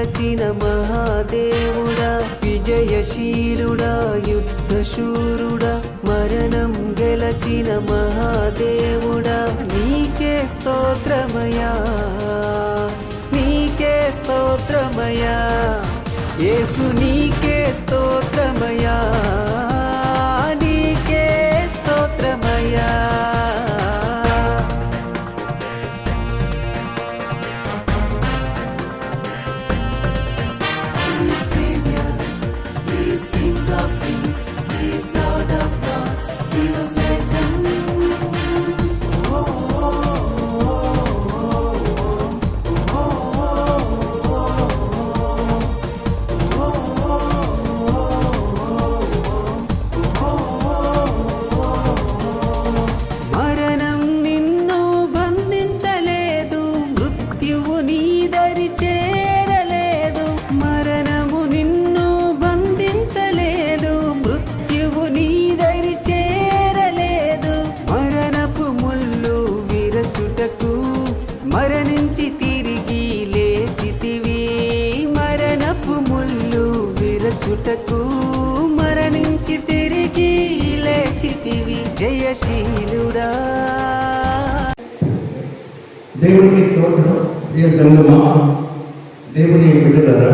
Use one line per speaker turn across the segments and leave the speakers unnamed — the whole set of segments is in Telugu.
గెలచిన మహాదేవుడా, విజయశీలుడా, యుద్ధశూరుడా, మరణం గెలచిన మహాదేవుడా, నీకే స్తోత్రమయా, నీకే స్తోత్రమయా, యేసు నీకే స్తోత్రమయా, నీకే స్తోత్రమయా. King of kings, he is Lord of lords, he was risen. మరణం నిన్ను బంధించలేదు, మృత్యువు నీ దరి చేరలేదు. మరణము నిన్ను బంధించలేదు, మృత్యువు నీ దరి చేరలేదు. మరణపు ముళ్ళు విరచుటకు మరణించి తిరిగి లేచితివి. మరణపు ముళ్ళు విరచుటకు మరణించి తిరిగి లేచితివి. జయశీలుడా.
దేవునికి స్తోత్రం. ప్రియ సంగమా, దేవుని బిడ్డలారా,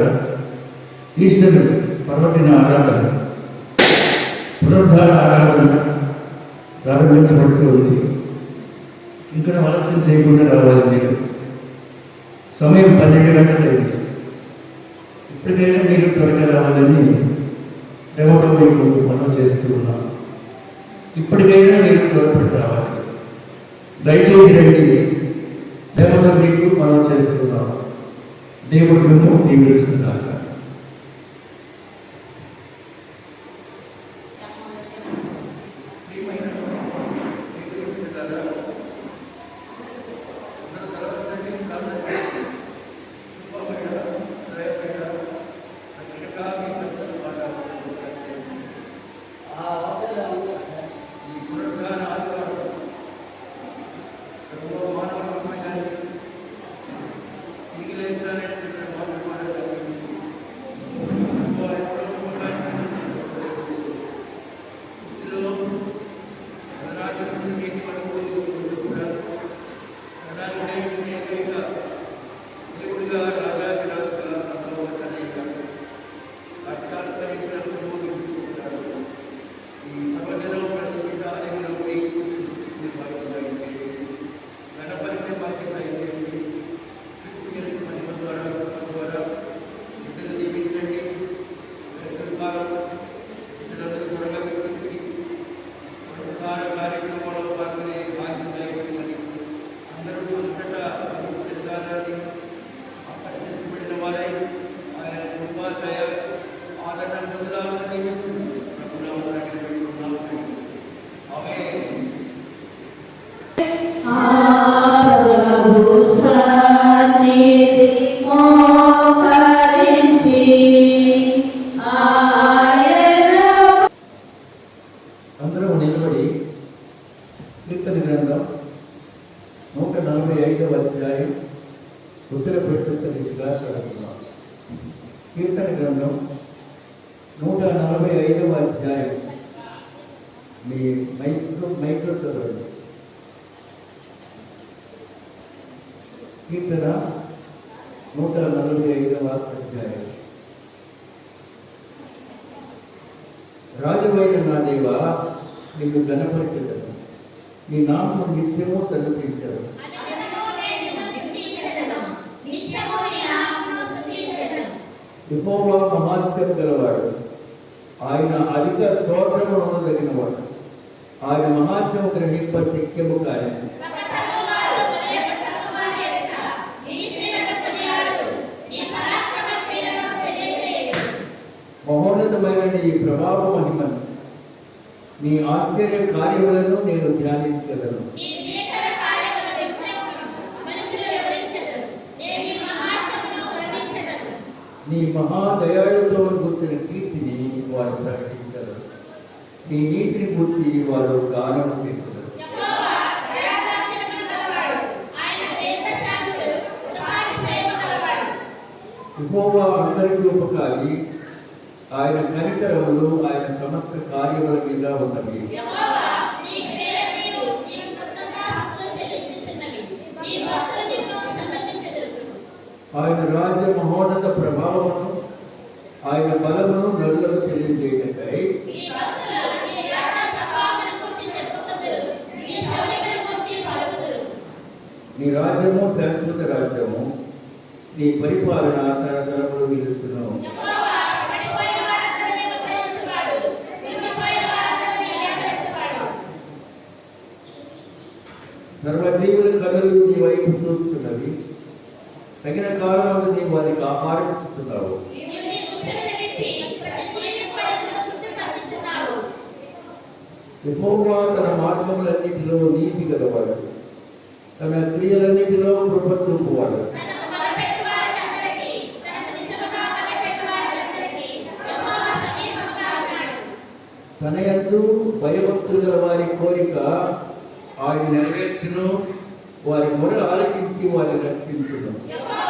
ఈస్టర్ పర్వదిన ఆరాధన, పునరుద్ధార ఆరాధన ప్రారంభించబడుతూ ఉంది. ఇంకా ఆలస్యం చేయకుండా రావాలి. మీరు సమయం 12 గంటలైంది. ఇప్పటికైనా మీరు త్వరగా రావాలని ప్రేమతో మీకు మనం చేస్తూ ఉన్నాం. ఇప్పటికైనా మీరు త్వరపడి రావాలి. దయచేసి రండి. ప్రేమతో మీకు మనం చేస్తున్నాం. దేవుడు మిమ్మల్ని దీవించుకున్నాక. అందరూ నిలబడి కీర్తన గ్రంథం 145వ అధ్యాయం ఉత్తర ప్రస్తుత దిశగా చదువుతున్నాం. కీర్తన గ్రంథం 145వ అధ్యాయం. మీ మైక్లో చదవండి. కీర్తన 145వ అధ్యాయం. రాజువైన నా దేవా, నీకు ఘనపరిచెదను, నీ నామము నిత్యము సన్నుతించదు. యెహోవా మహాత్మ్యం గలవాడు, ఆయన అధిక స్తోత్రము నొందదగినవాడు, ఆయన మహాత్మ్యము గ్రహింప శక్యము కాని. మహోన్నతమైన నీ ప్రభావ మహిమను, నీ ఆశ్చర్య కార్యములను నేను ధ్యానించగలను. నీ మహాదయాళుత్వం గుర్చిన కీర్తిని వారు ప్రకటించరు. నీ నీతిని గుర్చి వారు గానం చేశారు. యెహోవా అందరికీ ఉపకారి, ఆయన కనికరములు ఆయన సమస్త కార్యముల మీద ఉన్నవి.
యెహోవా నీ క్రియలు నీకు కృతజ్ఞత చెల్లించుచున్నవి. నీ భక్తులు నిన్ను సన్నిధించెదరు.
ఆయన రాజ్య మహోన్నత ప్రభావమును ఆయన బలమును నరులకు తెలియజేయటకై
ఈ భక్తులు నీ రాజ్య ప్రభావమును గురించి చెప్పుకొందురు. నీ శౌర్యమును గురించి పలుకుదురు.
నీ రాజ్యము శాశ్వత రాజ్యము, నీ పరిపాలన తరతరములు నిలుచును.
యెహోవా పడిపోయిన వారందరినీ ఉద్ధరించువాడు, కృంగిపోయిన వారందరినీ లేవనెత్తువాడు.
సర్వజీవుల కథలు నీ వైపు చూస్తున్నవి, తగిన కాలంలో నీ వారికి ఆహారమిస్తున్నావు.
నీవు నీ గుప్పెలను విప్పి ప్రతి జీవిపై చుట్టూ కనిపిస్తున్నావు.
యెహోవా తన మార్గములన్నిటిలో నీతి గలవాడు, తన క్రియలన్నిటిలో కృప చూపువాడు.
తనకు మొరపెట్టు వారందరికీ, తనకు నిజముగా మొరపెట్టు వారందరికీ యెహోవా సమీపంగా ఉన్నాడు.
తన యందు భయభక్తులు గల వారి కోరిక ఆయన నెరవేర్చును, వారి మొర ఆలకించి వారిని రక్షించును.
యెహోవా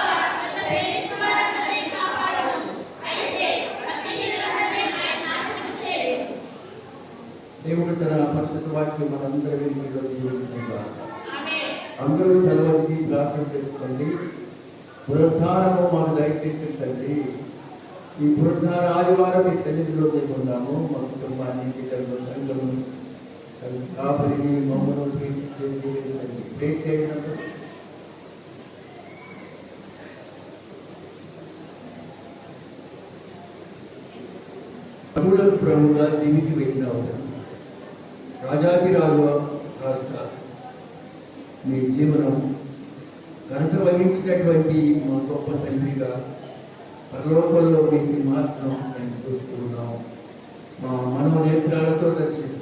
తన ప్రేమించు వారందరినీ కాపాడును. అయితే భక్తిహీనులందరినీ ఆయన నాశనం చేయడు.
దేవుడు తన పరిశుద్ధ వాక్యం మనందరి మీద దీవించుగాక.
ఆమేన్.
అందరూ చదవచ్చు, ప్రార్థన చేసుకోండి. పునరుద్ధానము మాకు దయచేసి తండ్రి, ఈ పునరుద్ధాన ఆదివారం ఈ సన్నిధిలో మేము ఉన్నాము. మా కుటుంబాన్ని, బిడ్డలను, సంఘము, కాపరిని, మమ్మల్ని ప్రే చేసినప్పుడు ప్రభువులకు ప్రభువుగా దివికి వెళ్ళినావు. రాజాదిరాజు రాజుగా మీ జీవనం ఘనత వహించినటువంటి మా గొప్ప తండ్రిగా పరలోకంలో మీ సింహాసనం మేము చూస్తూ ఉన్నాం. మా మనోనేత్రాలతో దర్శిస్తూ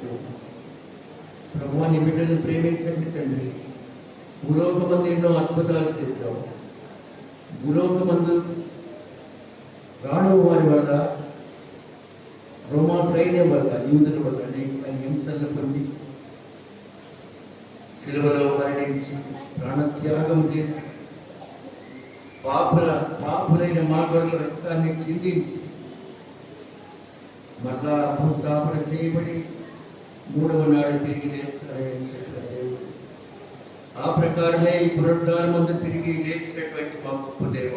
ప్రభువా నీ బిడ్డలను ప్రేమించండి తండ్రి. భూలోకమందు ఎన్నో అద్భుతాలు చేశావు. భూలోకమందు రాణు వారి వల్ల, రోమా సైన్యం వల్ల, యూదుల వల్ల అనేక హింసలను పొంది సిలువలో మరణించి ప్రాణత్యాగం చేసి పాపులైన మా కొరకు రక్తాన్ని చిందించి మళ్ళా భూస్థాపన చేయబడి మూడవ నాడు తిరిగి లేస్తారని చెప్పిన దేవుడు. ఆ ప్రకారమే ఈ పునరుద్ధానం ముందు తిరిగి లేచినటువంటి మా గొప్ప దేవ,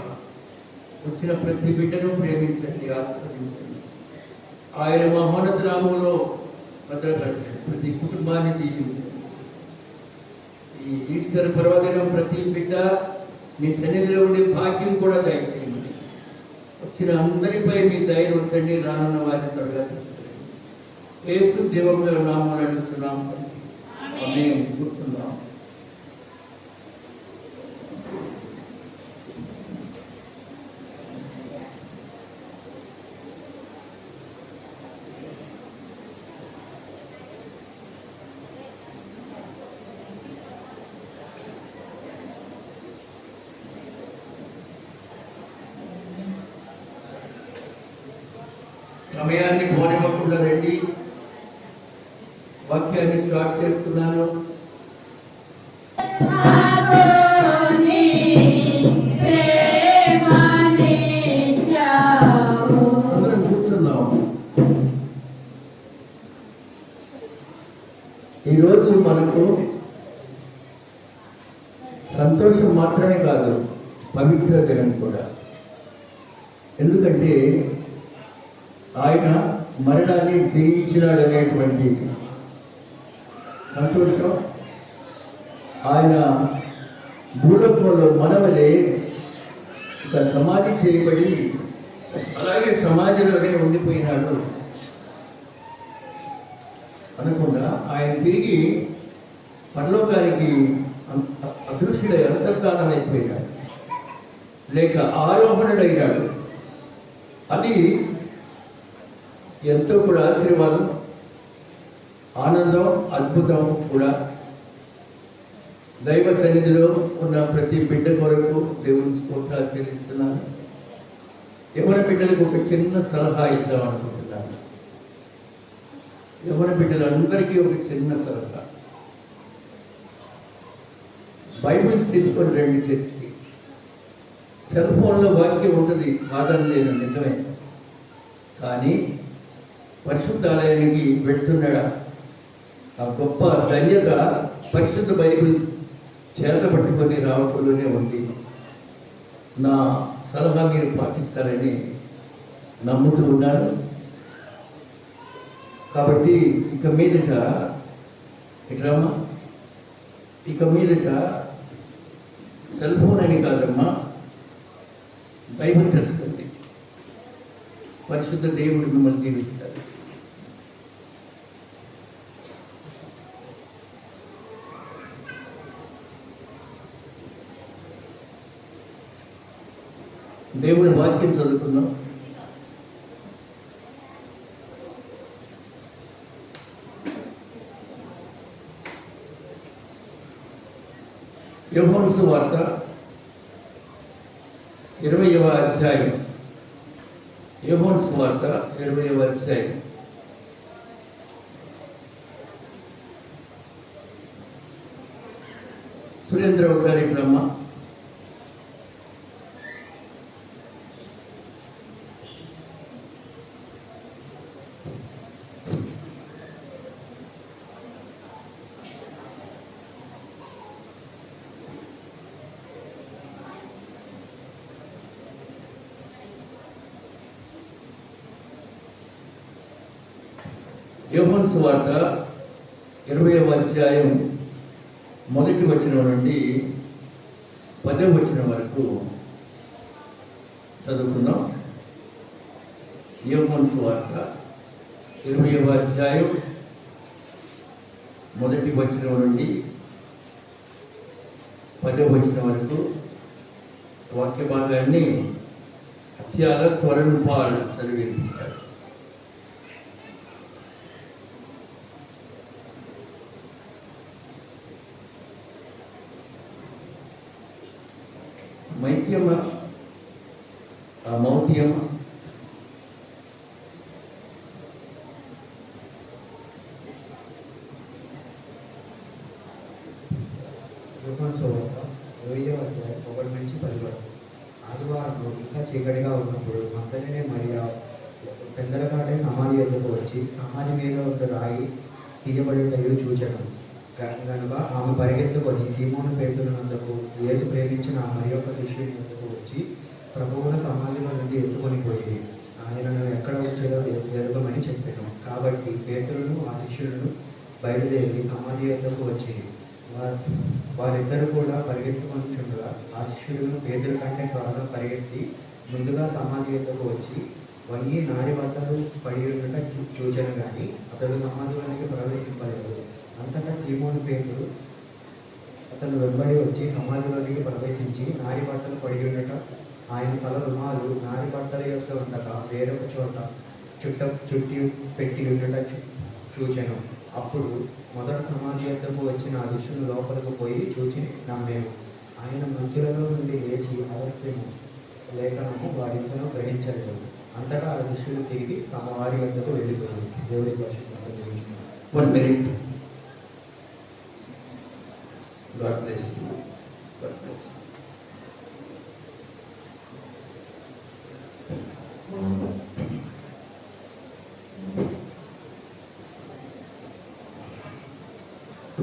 వచ్చిన ప్రతి బిడ్డను ప్రేమించండి, ఆస్వాదించండి. ఆయన మహోన్నత నామములో భద్రపరచండి. ప్రతి కుటుంబాన్ని దీవించండి. ఈ ఈస్టర్ పర్వదినం ప్రతి బిడ్డ మీ సన్నిధిలో ఉండే భాగ్యం కూడా దయచేయండి. వచ్చిన అందరిపై మీ దయను ఉంచండి. రానున్న వారిని త్వరగా తీసుకురండి. యేసు జీవం గల నామములో అడుగుతున్నాం తండ్రి. ఆమేన్. కూర్చుందాం. సమయాన్ని పోనివ్వకుండా రండి. వాక్యాన్ని స్టార్ట్ చేస్తున్నాను. అందరం కూర్చున్నాం. ఈరోజు మనకు సంతోషం మాత్రమే కాదు, పవిత్ర దినం కూడా. ఎందుకంటే ఆయన మరణాన్ని జయించినాడు అనేటువంటి సంతోషం. ఆయన భూలోకంలో మనవలే ఒక సమాధి చేయబడి అలాగే సమాజంలోనే ఉండిపోయినాడు అనకుండా ఆయన తిరిగి పరలోకానికి అదృశ్యుడై అంతర్ధానం అయిపోయినాడు, లేక ఆరోహణుడైనాడు. అది ఎంతో కూడా ఆశీర్వాదం, ఆనందం, అద్భుతం కూడా. దైవ సన్నిధిలో ఉన్న ప్రతి బిడ్డ కొరకు దేవుని స్తోత్రాలు చెల్లిస్తున్నాను. యవ్వన బిడ్డలకు ఒక చిన్న సలహా ఇద్దాం అనుకుంటున్నాను. యవ్వన బిడ్డలందరికీ ఒక చిన్న సలహా. బైబిల్స్ తీసుకొని రండి చర్చికి. సెల్ ఫోన్లో వాక్యం ఉంటుంది, కాదని లేదు, నిజమే. కానీ పరిశుద్ధాలయానికి వెళ్తున్నాడా, ఆ గొప్ప ధన్యత పరిశుద్ధ బైబిల్ చేత పట్టుకొని రావటంలోనే ఉంది. నా సలహా మీరు పాటిస్తారని నమ్ముతూ ఉన్నాను. కాబట్టి ఇక మీదట ఇట్రామా, ఇక మీదట సెల్ ఫోన్ అని కాదమ్మా, బైబిల్ తెచ్చుకోండి. పరిశుద్ధ దేవుడు మిమ్మల్ని దీవిస్తారు. దేవుని వాక్యం చదువుకుందాం. యోహాను సువార్త 20వ అధ్యాయం. యోహాను సువార్త 20వ అధ్యాయం. సురేంద్ర ఒకసారి ఇప్పుడమ్మా. యోహాను సువార్త 20వ అధ్యాయం మొదటి వచనం నుండి 10వ వచనం వరకు చదువుకుందాం. యోహాను సువార్త 20వ అధ్యాయం మొదటి వచనం నుండి 10వ వచనం వరకు వాక్య భాగాన్ని అత్యాల స్వరణ్ పాల్ చదివించారు. మైత్యమ మౌత్యమ
యోహాను సువార్త 20వ అధ్యాయం 1 నుంచి 10 వరకు. ఆదివారం ఇంకా చీకటిగా ఉన్నప్పుడు మగ్దలేనే మరియా పెందలకాటే సమాధి వద్దకు వచ్చి సమాధి మీద ఉన్న రాయి తీయబడుటయు చూచెను. కనుక ఆమె పరిగెత్తుకొని సీమోను పేతురు నందుకు యేసు ప్రేమించిన మరి యొక్క శిష్యుని వద్దకు వచ్చి ప్రభువును సమాధిలో నుండి ఎత్తుకొని పోయి ఆయనను ఎక్కడ వచ్చేదో ఎరుగమని చెప్పాను. కాబట్టి పేతురును ఆ శిష్యులను బయలుదేరి సమాధి వద్దకు వచ్చి వారిద్దరూ కూడా పరిగెత్తుకొని చుండగా ఆ శిష్యులను పేతురు కంటే త్వరగా పరిగెత్తి ముందుగా సమాధి వద్దకు వచ్చి వంగి నారి బట్టలు పడి ఉండట చూచెను. కానీ అతడు సమాధిలోనికి ప్రవేశింపలేదు. అంతటా సీమోను పేతురు అతను వెంబడి వచ్చి సమాధిలోనికి ప్రవేశించి నారి బట్టలు పడి ఉండట, ఆయన తల రుమాలు నారి బట్టల యొక్క ఉండగా వేరొక చోట చుట్టి పెట్టి ఉండట చూచెను. అప్పుడు మొదట సమాధి వద్దకు వచ్చిన ఆ శిష్యులు లోపలకు పోయి చూచి నమ్మేము. ఆయన మృతులలో నుండి లేచి ఆలస్యము లేఖనము వారింతను గ్రహించలేదు. అంతటా ఆ శిష్యులు తిరిగి తమ వారి వద్దకు వెళ్ళిపోయారు. దేవుడి పరిశుద్ధ.
1 minute. God bless you. God bless you.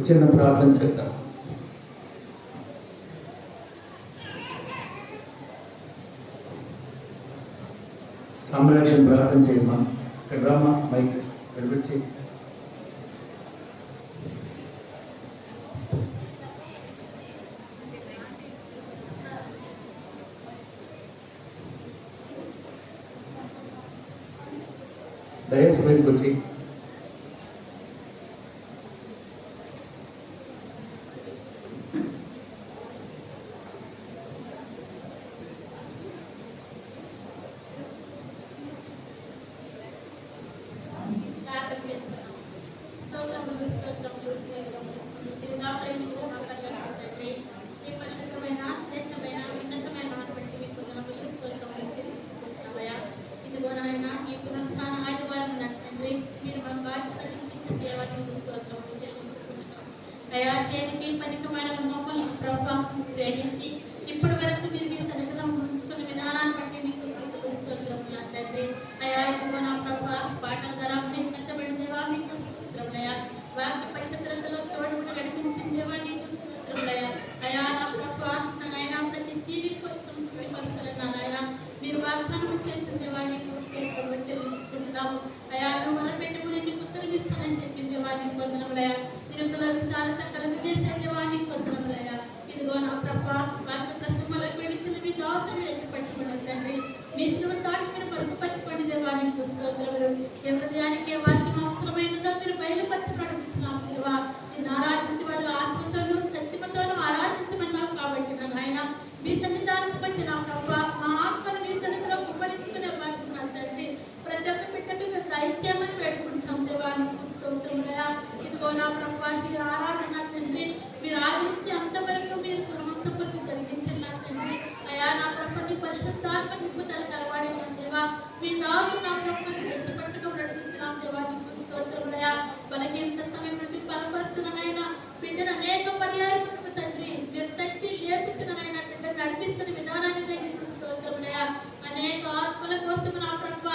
చిన్న ప్రార్థన చేద్దాం. సామ్రాజ్యం ప్రార్థన చేయమ్మా. ఇక్కడ రామా, మైక్ ఇక్కడికి వచ్చి. డయస్ మీదకి వచ్చి
ఇదిగో నాయన ఈ పునరుత్థాన ఆదివారం తండ్రి మీరు అయా నువ్వు మొరపెట్టుకుని నీకు ఉత్తరం ఇస్తానని చెప్పిన దేవానికి వందనములయ్యా. నిరుకుల విశాలత కలుగజేసే దేవానికి వందనములయ్యా. ఇదిగో నా ప్రభా వాక్య ప్రసంగంలోకి విడిచిన మీ దాసుని ఎత్తిపట్టుకుని తండ్రి మీ శిలువ సాటి మీరు పరుగుపరచుకోండి దేవానికి స్తోత్రములు. ఏ హృదయానికి ఏ వాక్యం అవసరమైనదో మీరు బయలుపరచబడుతున్నాం దేవా. నేను ఆరాధించి వాళ్ళు ఆత్మతోనూ సత్యమతోనూ ఆరాధించమన్నావు కాబట్టి నా నాయన మీ సన్నిధానికి వచ్చి నా ప్రభా మా ఆత్మను మీ సన్నిధిలో కుమ్మరించుకునే వాక్యం నా తండ్రి ప్రతి ఒక్క బిడ్డకు మీరు దయచేయమని వేడుకుంటాం దేవానికి స్తోత్రములయ్యా. ఇదిగో నా ప్రభా ఈ ఆరాధన తండ్రి మీరు ఆదించి అంతవరకు మీరు క్రమంతపరికి జరిగించిన తండ్రి అయా నా ప్రభు పరిశుద్ధాత్మ నింపుదల కలవాడే నా దేవా. మీ దాసు నా ప్రభు ఎత్తుపట్టుకు నడిపించిన దేవానికి స్తోత్రములయ్యా. బలహీనత సమయం నుండి బలపరుస్తున్ననైనా బిడ్డను అనేక పర్యాయములకు తండ్రి మీరు తట్టి లేపించిననైనా బిడ్డను నడిపిస్తున్న విధానాన్ని దగ్గర స్తోత్రములయ్యా. అనేక ఆత్మల కోసం నా ప్రభు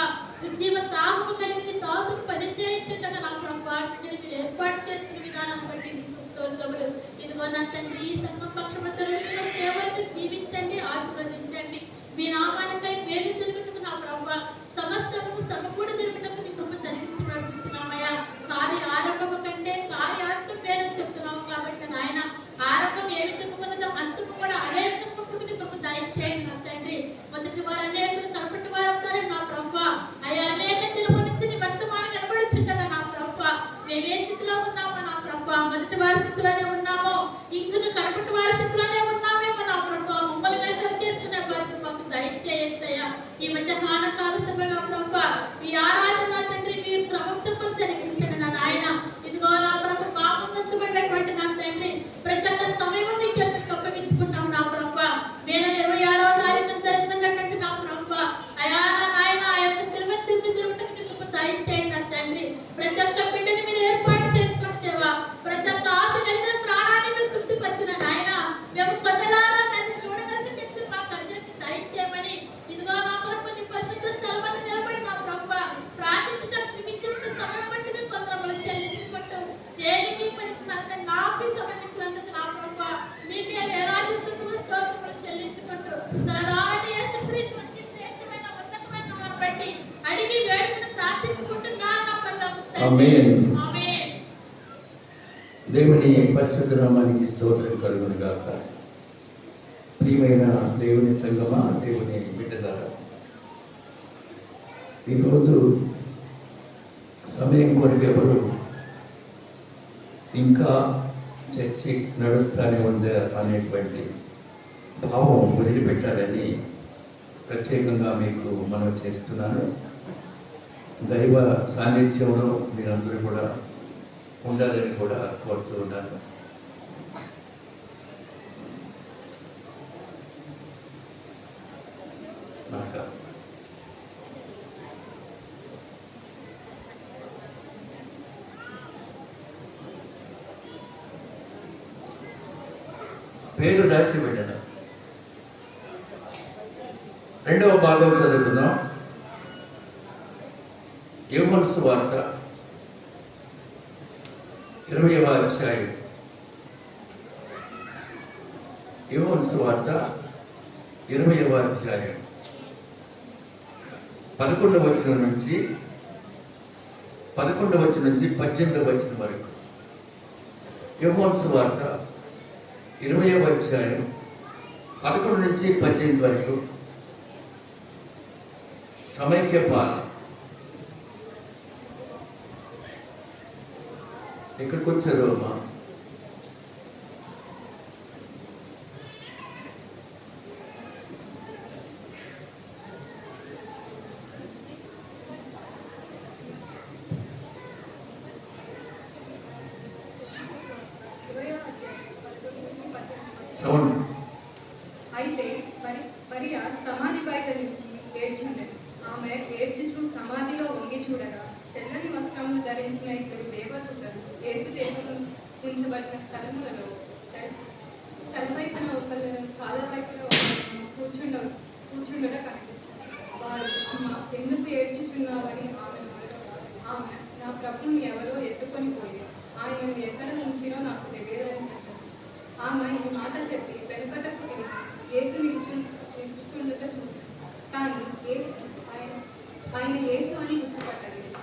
ఉజ్జీవ దాహము కలిగి దాసును పరిచయించటగా నా ప్రభు బిడ్డని మీరు ఏర్పాటు చేస్తున్న విధానాన్ని బట్టి స్తోత్రములు. ఇదిగో నా తండ్రి ఈ సంఘం పక్షమున జరుగుతున్న సేవలను దీవించండి ఆశీర్వదించండి. మీ నామానికై మేలు జరుగుటకు నా ప్రభు సమస్తము సమకూడి జరుగుటకు నీ కృప జరిగించి నడిపించినామయ్యా. కార్య ఆరంభము కంటే కార్యాంతం పేరు చెప్తున్నాము కాబట్టి నాయన ఆరంభం ఏ విధంగా ఉన్నదో అంతము కూడా అదే విధంగా నీ కృప దయచేయండి నా తండ్రి. మొదటి వారు అనేకులు కనపటి వారు అవుతారే నా ప్రభు అయ్యా. అనేక దినముల నుంచి నీ వర్తమానం నిలబడుచుండగా నా ప్రభు మేము ఏ స్థితిలో ఉన్నామో నా ప్రభు మొదటి వారి స్థితిలోనే ఉన్నామో ఇందును కనపటి వారి స్థితిలోనే ఉన్నామేమో నా ప్రభు మమ్మల్ని మెసేజ్ చేసుకునే బాధ్యత మాకు దయచేయయ్యా. ఈ మధ్య హానకాల సభలో ప్రభు ఈ ఆరాధన తండ్రి మీరు క్రమం చెప్పని జరిగించండి నా నాయన. ఇదిగో నా ప్రభు పాపం నచ్చబడినటువంటి నా తండ్రి ప్రతి ఒక్క సమయం మీ చేతులకు అప్పగించుకుంటాం నా ప్రభు. మేల 26వ తారీఖున జరుగుతున్నటువంటి నా ప్రభు అయా నా నాయన ఆ యొక్క సిల్వ చుట్టూ జరుగుతున్న కృప దయచేయండి నా తండ్రి. ప్రతి ఒక్క బిడ్డని మీరు ఏర్పాటు చేసుకోండి దేవా. ప్రతి ఒక్క ఆశ కలిగిన ప్రాణాన్ని మీరు తృప్తిపరిచిన నాయన మేము కొత్తలారా నన్ను చూడగలిగే శక్తి మాకు అందరికీ దయచేయమని ఇదిగో నా ప్రభు నీ పరిశుద్ధ స్థలమని నిలబడి నా ప్రభు ప్రార్థించడానికి నిమిత్తం సమయం బట్టి మేము కొందరు చెల్లించుకుంటూ దేనికి మనకి నాపి సమర్పించినందుకు నా ప్రభు మీకే వేలాదిస్తున్న స్తోత్రములు చెల్లించుకుంటూ సరాని యేసుక్రీస్తు వచ్చి శ్రేష్టమైన ఉన్నతమైన వారిని బట్టి అడిగి వేడుకను ప్రార్థించుకుంటున్నాను నా పరలోక తండ్రి.
ఆమేన్.
ఆమేన్.
దేవుని పరిశుద్ధ నామానికి స్తోత్రం కలుగును గాక. ప్రియమైన దేవుని సంగమా, దేవుని బిడ్డలారా, ఈరోజు సమయం కొరకు ఎవరు ఇంకా చర్చి నడుస్తూనే ఉందా అనేటువంటి భావం వదిలిపెట్టాలని ప్రత్యేకంగా మీకు మనవి చేస్తున్నాను. దైవ సాన్నిధ్యంలో మీరందరూ కూడా ఉండాలని కూడా కోరుతూ ఉన్నాను. పేరు రాసి పెట్టడం. రెండవ భాగం చదువుకుందాం. యోహాను సువార్త 20వ అధ్యాయం. యోహాను సువార్త 20వ అధ్యాయం 11వ వచనం నుంచి 18వ వచనం వరకు. యోహాను సువార్త 20వ అధ్యాయం 11 నుంచి 18 వరకు సమైక్య పాలన. ఎక్కడికి వచ్చారు అమ్మా?
అయితే మరియ సమాధి బయట నిలిచి ఏడ్చుండెను. ఆమె ఏడ్చుచూ సమాధిలో వంగి చూడగా తెల్లని వస్త్రములు ధరించిన ఇద్దరు దేవదూతలు యేసు దేహము ఉంచబడిన స్థలములలో తలవైపున ఒకళ్ళను కాళ్ళ వైపున ఒకళ్ళను కూర్చుండట కనిపించింది. వారు అమ్మ ఎందుకు ఏడ్చుచున్నావని ఆమె నా ప్రభువుని ఎవరో ఎత్తుకొని పోయి ఆయనను ఎక్కడ ఉంచినో నాకు తెలియదని చెప్పారు. ఆమె ఈ మాట చెప్పి వెనుకటకు తిరిగి యేసు నిలుచుండట చూశాను. కానీ యేసు ఆయన యేసు అని గుర్తుపట్టలేదు.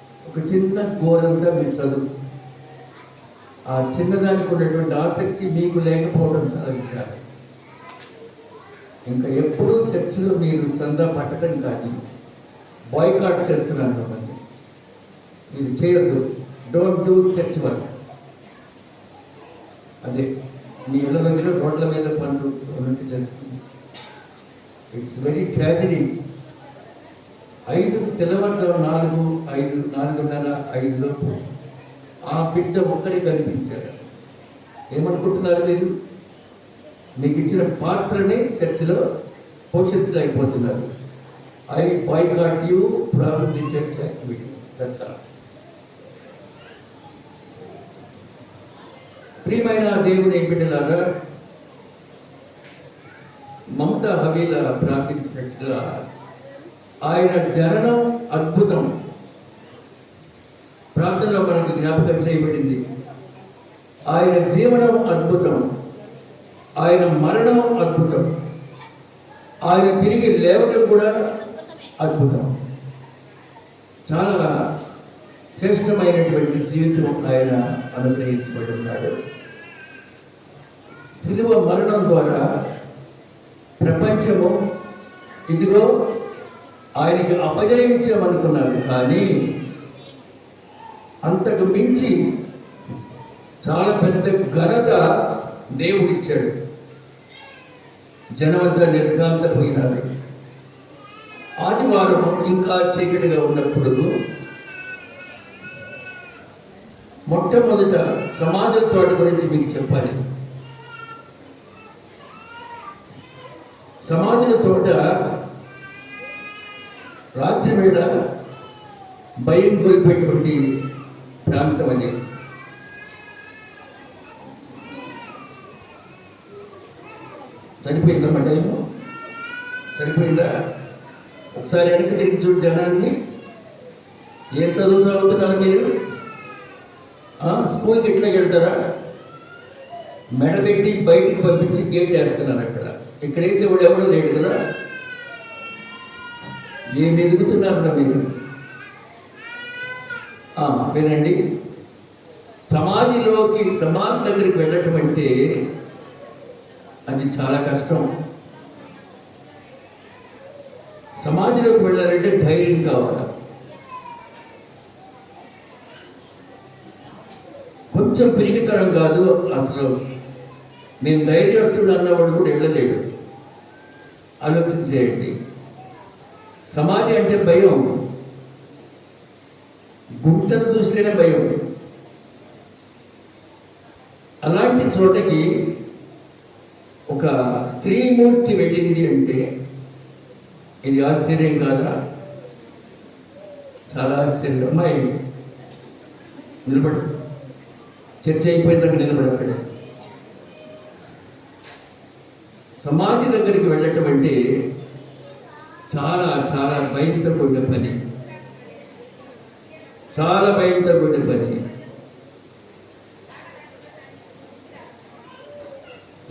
ఒక చిన్న కోరిక మీరు చదువు. ఆ చిన్నదానికి ఉన్నటువంటి ఆసక్తి మీకు లేకపోవడం చాలా విచారం. ఇంకా ఎప్పుడూ చర్చిలో మీరు చందా పట్టడం కానీ బాయ్కాట్ చేస్తున్నాను మిమ్మల్ని. మీరు చేయొద్దు. Don't do church work. అదే మీ ఇళ్ళ దగ్గర రోడ్ల మీద పనులు ఉన్నట్టు చేస్తుంది. It's very tragedy. 5 తెల్లవారుజాము 4:30 ఆ బిడ్డ ఒక్కడే కనిపించారు. ఏమనుకుంటున్నారు మీరు? మీకు ఇచ్చిన పాత్రని చర్చిలో పోషించలేకపోతున్నారు. I boycott you from the church activities. That's all. ప్రియమైన దేవుని బిడ్డలారా, మమతా హవీల ప్రార్థించినట్లుగా ఆయన జననం అద్భుతం. ప్రార్థనలో మనకు జ్ఞాపకం చేయబడింది. ఆయన జీవనం అద్భుతం, ఆయన మరణం అద్భుతం, ఆయన తిరిగి లేవడం కూడా అద్భుతం. చాలా శ్రేష్టమైనటువంటి జీవితం ఆయన అనుగ్రహించబడుతున్నాడు. శిలువ మరణం ద్వారా ప్రపంచము ఇదిగో ఆయనకి అపజయించామనుకున్నారు, కానీ అంతకు మించి చాలా పెద్ద ఘనత దేవుడిచ్చాడు. జనమంతా నిర్ఘాంతపోయినారు. ఆదివారం ఇంకా చీకటిగా ఉన్నప్పుడు మొట్టమొదట సమాజ తోట గురించి మీకు చెప్పాలి. సమాజం తోట రాత్రి వేళ భయం కోల్పోయేటువంటి ప్రాంతం అది. చనిపోయిందన్నమాట. సరిపోయిందా? ఒకసారి వెనక్కి తిరిగి చూడు జనాన్ని. ఏం చదువుతున్నారు మీరు? స్కూల్కి ఎట్లా వెళ్తారా? మెడబెట్టి బయటికి పంపించి గేట్ వేస్తున్నారు. ఇక్కడ వేసేవాడు ఎవడో లేడు కదా. ఏం ఎదుగుతున్నారా మీరు? వినండి, సమాజం దగ్గరికి వెళ్ళటం అంటే అది చాలా కష్టం. సమాజంలోకి వెళ్ళాలంటే ధైర్యం కావాలి. కొంచెం పిరిగితరం కాదు అసలు. నేను ధైర్యస్తుడు అన్నవాడు కూడా వెళ్ళలేడు. ఆలోచించేయండి. సమాధి అంటే భయం. గుంటను చూస్తేనే భయం. అలాంటి చోటకి ఒక స్త్రీమూర్తి వెళ్ళింది అంటే ఇది ఆశ్చర్యం కాదా? చాలా ఆశ్చర్యం. అమ్మాయి నిలబడు, చర్చ అయిపోయిందాక నిలబడు. అక్కడే సమాధి దగ్గరికి వెళ్ళటం అంటే చాలా చాలా భయంతో కూడిన పని. చాలా భయంతో కూడిన పని.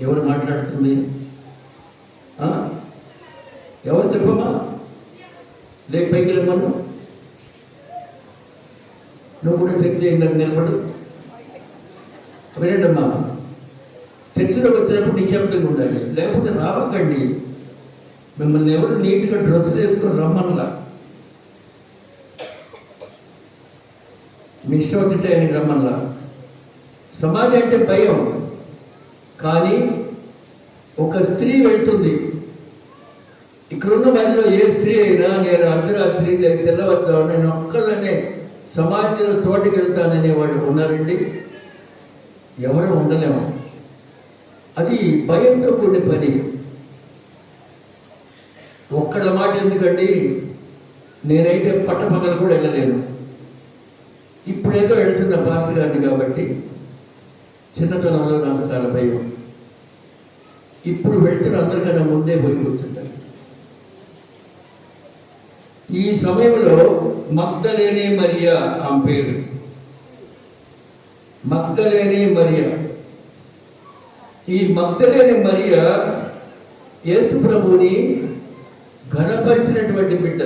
ఎవరు మాట్లాడుతుంది? ఎవరు చెప్పమ్మా? లేక పైకి వెళ్ళమను. నువ్వు కూడా చర్చ అయిందాక నిలబడు. వినండమ్మా, చర్చిలోకి వచ్చినప్పుడు నిశ్శబ్దంగా ఉండాలి, లేకపోతే రావకండి. మిమ్మల్ని ఎవరు నీట్గా డ్రెస్ చేసుకొని రమ్మన్లా. మీ ఇష్టం వచ్చింటే ఆయనకి రమ్మన్లా. సమాధి అంటే భయం. కానీ ఒక స్త్రీ వెళ్తుంది. ఇక్కడున్న వారిలో ఏ స్త్రీ అయినా నేను అర్ధరాత్రి లేక తెల్లవారుజామున నేను ఒక్కళ్ళనే సమాజంలో తోటకి వెళ్తాననే వాళ్ళు ఉన్నారండి? ఎవరు ఉండలేము. అది భయంతో కూడిన పని. ఒక్కళ్ళ మాట ఎందుకండి, నేనైతే పట్టపగలు కూడా వెళ్ళలేను. ఇప్పుడేదో వెళ్తున్న పాస్టర్ గారిని కాబట్టి చిన్నతనంలో నాకు చాలా భయం. ఇప్పుడు వెళ్తున్న అందరికన్నా ముందే పోయి కూర్చుంటాను. ఈ సమయంలో మగ్దలేనే మరియా ఆమె పేరు. మగ్దలేనే మరియా. ఈ మగ్దలేనే మరియా యేసు ప్రభువుని ఘనపరిచినటువంటి బిడ్డ.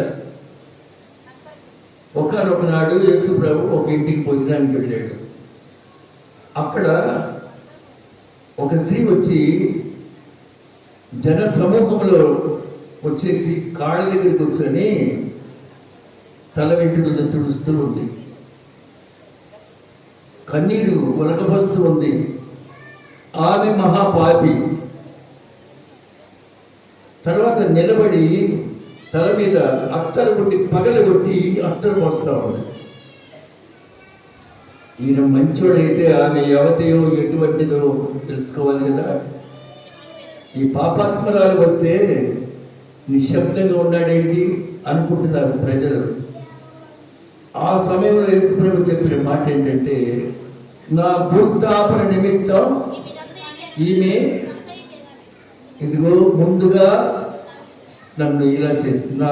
ఒక ఒకనాడు యేసు ప్రభు ఒక ఇంటికి భోజనానికి వెళ్ళాడు. అక్కడ ఒక స్త్రీ వచ్చి జన సమూహంలో వచ్చేసి కాళ్ళ దగ్గరికి కూర్చొని తల వెంట్రుకలతో తుడుస్తూ ఉంది, కన్నీరు ఒలకబోస్తూ ఉంది. ఆమె మహాపాపి. తర్వాత నిలబడి తల మీద అత్తరు కొట్టి పగలగొట్టి అత్తరు పోస్తా ఉంది. ఈయన మంచోడైతే ఆమె యువతయో ఎటువంటిదో తెలుసుకోవాలి కదా. ఈ పాపాత్మరాలు వస్తే నిశ్శబ్దంగా ఉన్నాడేంటి అనుకుంటున్నారు ప్రజలు. ఆ సమయంలో యేసుప్రభు చెప్పిన మాట ఏంటంటే, నా భూస్థాపన నిమిత్తం ఈమె ఇదిగో ముందుగా నన్ను ఇలా చేసింది. నా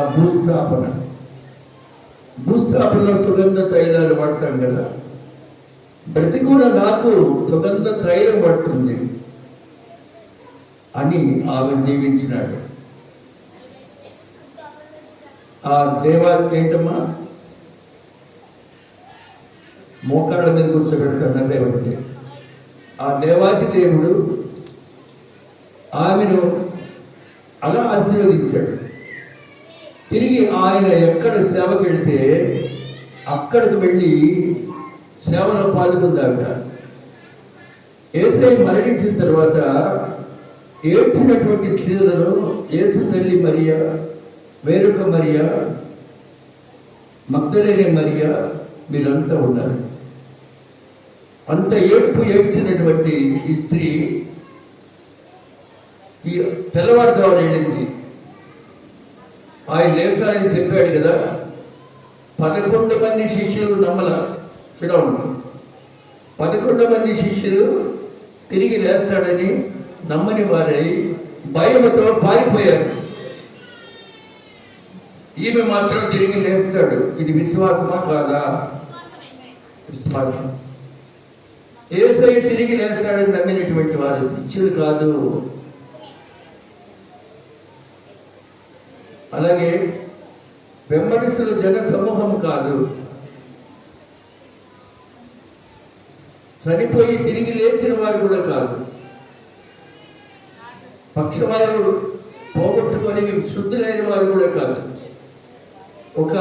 భూస్థాపనలో సుగంధ తైలాలు వాడతాం కదా, ప్రతి కూడా నాకు సుగంధ తైలం పడుతుంది అని ఆమె దీవించినాడు. ఆ దేవాలయం ఏంటమ్మా, మోకాళ్ళ మీద కూర్చోబెడతాడు దేవుడిని. ఆ దేవాది దేవుడు ఆమెను అలా ఆశీర్వదించాడు. తిరిగి ఆయన ఎక్కడ సేవకి వెళితే అక్కడికి వెళ్ళి సేవలో పాల్గొందాక. యేసయ్య మరణించిన తర్వాత ఏడ్చినటువంటి స్త్రీలలో యేసు తల్లి మరియా, వేరొక మరియా, మగ్దలేనే మరియా, మీరంతా ఉన్నారు. అంత ఏడ్చినటువంటి ఈ స్త్రీ ఈ తెల్లవారుజామున వెళ్ళింది. ఆయన లేస్తానని చెప్పాడు కదా. 11 మంది శిష్యులు నమ్మల. చూడండి, 11 మంది శిష్యులు తిరిగి లేస్తాడని నమ్మని వారై భయంతో పారిపోయారు. ఈమె మాత్రం తిరిగి లేస్తాడు. ఇది విశ్వాసమా కాదా? విశ్వాసం. యేసయ్య తిరిగి లేస్తాడని నమ్మినటువంటి వారు శిష్యులు కాదు. అలాగే వెంబడిస్తున్న జన సమూహం కాదు. చనిపోయి తిరిగి లేచిన వారు కూడా కాదు. పక్షవారు పోగొట్టుకొని శుద్ధులైన వారు కూడా కాదు. ఒక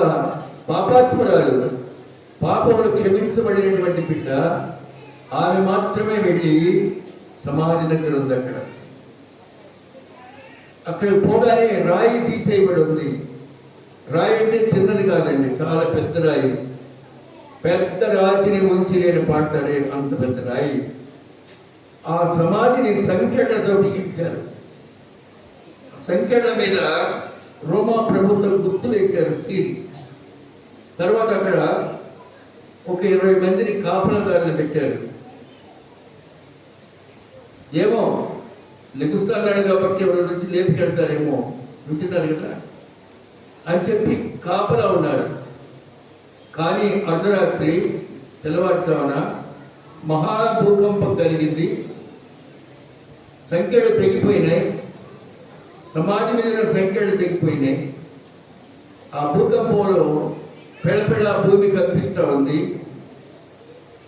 పాపాత్మురాలు, పాపములు క్షమించబడినటువంటి బిడ్డ, ఆమె మాత్రమే వెళ్ళి సమాధి దగ్గర ఉంది. అక్కడ పోగానే రాయి తీసేయబడి ఉంది. రాయి అంటే చిన్నది కాదండి, చాలా పెద్ద రాయి. పెద్ద రాతిని ఉంచి నేను పాడతారే అంత పెద్ద రాయి. ఆ సమాధిని సంఖ్యలతో బిగించారు. సంఖ్యల మీద రోమా ప్రభుత్వం గుర్తు వేశారు, సీల్. తర్వాత అక్కడ ఒక 20 మందిని కాపలాదారులు పెట్టారు. ఏమో లెగుస్తున్నాడు కాబట్టి ఎవరి నుంచి లేపుకెళ్తారేమో, వింటున్నారు కదా అని చెప్పి కాపలా ఉన్నారు. కానీ అర్ధరాత్రి తెల్లవారుతామన మహాభూకంపం కలిగింది. సంఖ్యలు తెగిపోయినాయి. సమాధి మీద సంఖ్యలు తెగిపోయినాయి. ఆ భూకంపంలో పెళ్ళపెళ్ళ భూమి కనిపిస్తూ ఉంది.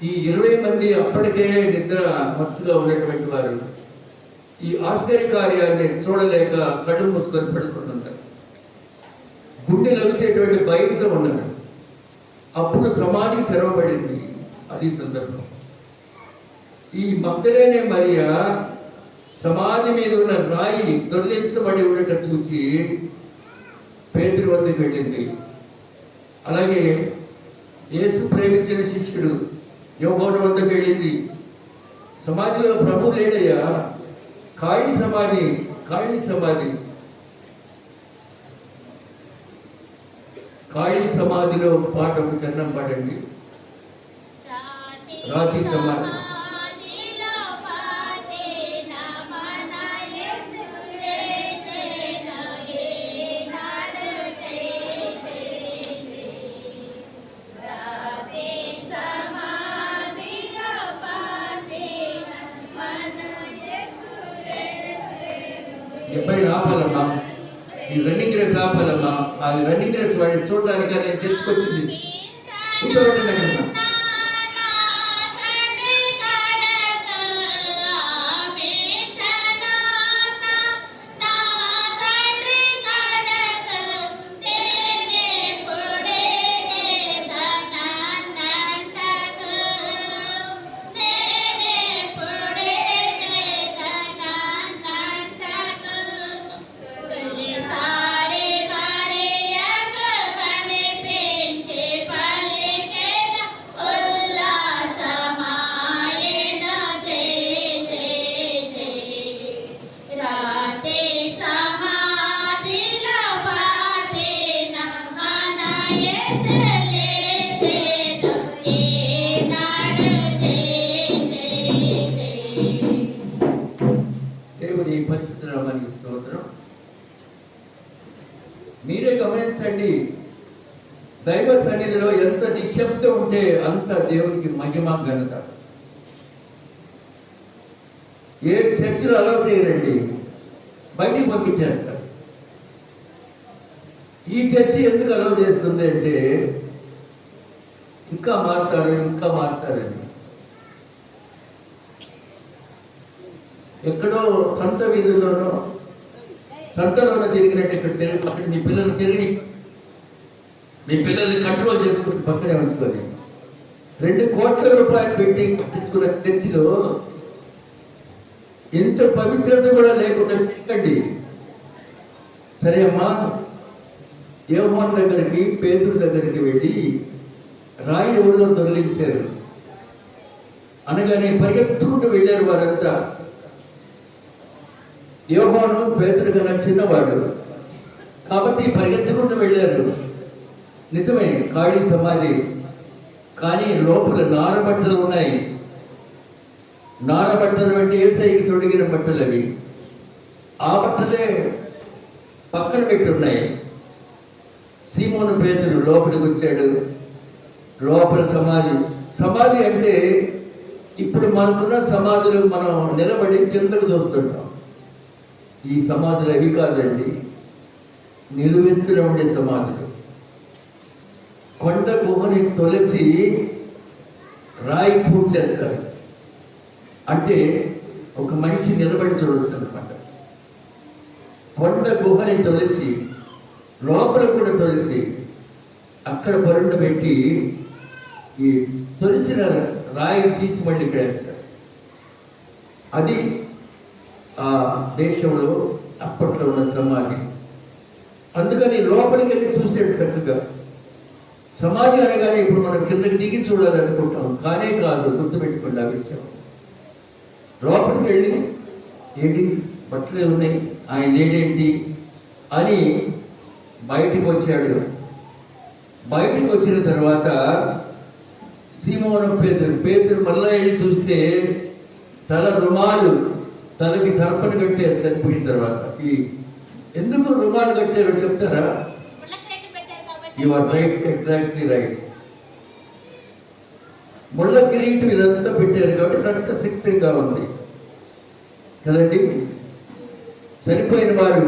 ఈ 20 మంది అప్పటికే నిద్ర మత్తుగా ఉన్నటువంటి వారు ఈ ఆశ్చర్య కార్యాన్ని చూడలేక కళ్ళు మూసుకొని పడుకుంటున్నారు. గుండె లభిసేటువంటి భయంతో ఉన్నారు. అప్పుడు సమాధి తెరవబడింది. అది సందర్భం. ఈ మగ్దలేనే మరియా సమాధి మీద ఉన్న రాయి దొరికించబడి ఉండటం చూచి పేతురు వద్దకు వెళ్ళింది. అలాగే యేసు ప్రేమించిన శిష్యుడు యోహాను వద్దకు వెళ్ళింది. సమాధిలో ప్రభు లేడయ్యా, ఖాళీ సమాధి, ఖాళీ సమాధి. ఖాళీ సమాధిలో పాట ఒక చరణం పాడండి. రాతి సమాధి. ఎప్పటికి ఆపాలమ్మా, ఈ రన్నింగ్ రేస్ ఆపాలమ్మా. ఆ రన్నింగ్ రేస్ వాడిని చూడడానికి నేను తెచ్చుకొచ్చింది. కూర్చోబెట్టండి అక్కడ. దేవుని పరిశుద్ధ నామానికి స్తోత్రం. మీరే గమనించండి, దైవ సన్నిధిలో ఎంత నిశ్శబ్దం ఉంటే అంత దేవునికి మహిమ ఘనత. ఏ చర్చిలో అలౌ చేయరండి, బయటికి పంపించేస్తారు. ఈ చర్చి ఎందుకు అలౌ చేస్తుంది అంటే ఇంకా మారుతారని. ఎక్కడో సంత వీధుల్లోనో సంతలోనో తిరిగినట్టు ఇక్కడ అక్కడ మీ పిల్లలు తిరిగి మీ పిల్లల్ని కంట్రోల్ చేసుకుని పక్కనే ఉంచుకొని 2 కోట్ల రూపాయలు పెట్టి తెచ్చుకున్న చర్చిలో ఎంత పవిత్రత కూడా లేకుండా చేయకండి. సరే అమ్మా, యోహాను దగ్గరికి పేతురు దగ్గరికి వెళ్ళి రాయి ఎవరిలో దొరికించారు అనగానే పరిగెత్తుకుంటూ వెళ్ళారు వారంతా. యోహాను పేతురు కన్నా చిన్నవాడు కాబట్టి పరిగెత్తుకుంటూ వెళ్ళారు. నిజమే, ఖాళీ సమాధి, కానీ లోపల నారబట్టలు ఉన్నాయి. నారబట్టలు అంటే యేసయ్యకి తొడిగిన బట్టలు అవి. ఆ బట్టలే పక్కన పెట్టున్నాయి. సీమోను పేతురు లోపలికి వచ్చాడు. లోపల సమాధి అంటే ఇప్పుడు మనకున్న సమాధులు మనం నిలబడి కిందకు చూస్తుంటాం. ఈ సమాధులు అవి కాదండి, నిలువెత్తున ఉండే సమాధులు. కొండ గుహని తొలచి రాయి పూజ చేస్తారు. అంటే ఒక మనిషి నిలబడి చూడవచ్చు అనమాట. కొండ గుహని తొలచి లోపల కూడా తొలచి అక్కడ పరుండ పెట్టి ఈ తొలిచిన రాయి తీసి మళ్ళీ ఇక్కడ వేస్తారు. అది ఆ దేశంలో అప్పట్లో ఉన్న సమాధి. అందుకని లోపలికి వెళ్ళి చూసాడు చక్కగా. సమాధి అనగానే ఇప్పుడు మనం కిందకి దిగి చూడాలనుకుంటాం, కానే కాదు. గుర్తుపెట్టుకోండి ఆ విషయం. లోపలికి వెళ్ళి ఏంటి బట్టలే ఉన్నాయి, ఆయన లేడేంటి అని బయటికి వచ్చాడు. బయటికి వచ్చిన తర్వాత సీమోను పేతురు మళ్ళా వెళ్ళి చూస్తే తల రుమాలు, తలకి తర్పణ కట్టారు చనిపోయిన తర్వాత. ఎందుకు రుమాలు కట్టారో చెప్తారా? You are right, exactly right. ముళ్ళ కిరీటం ఇదంతా పెట్టారు కాబట్టి రక్తశక్తిగా ఉంది కదండి. చనిపోయిన వారు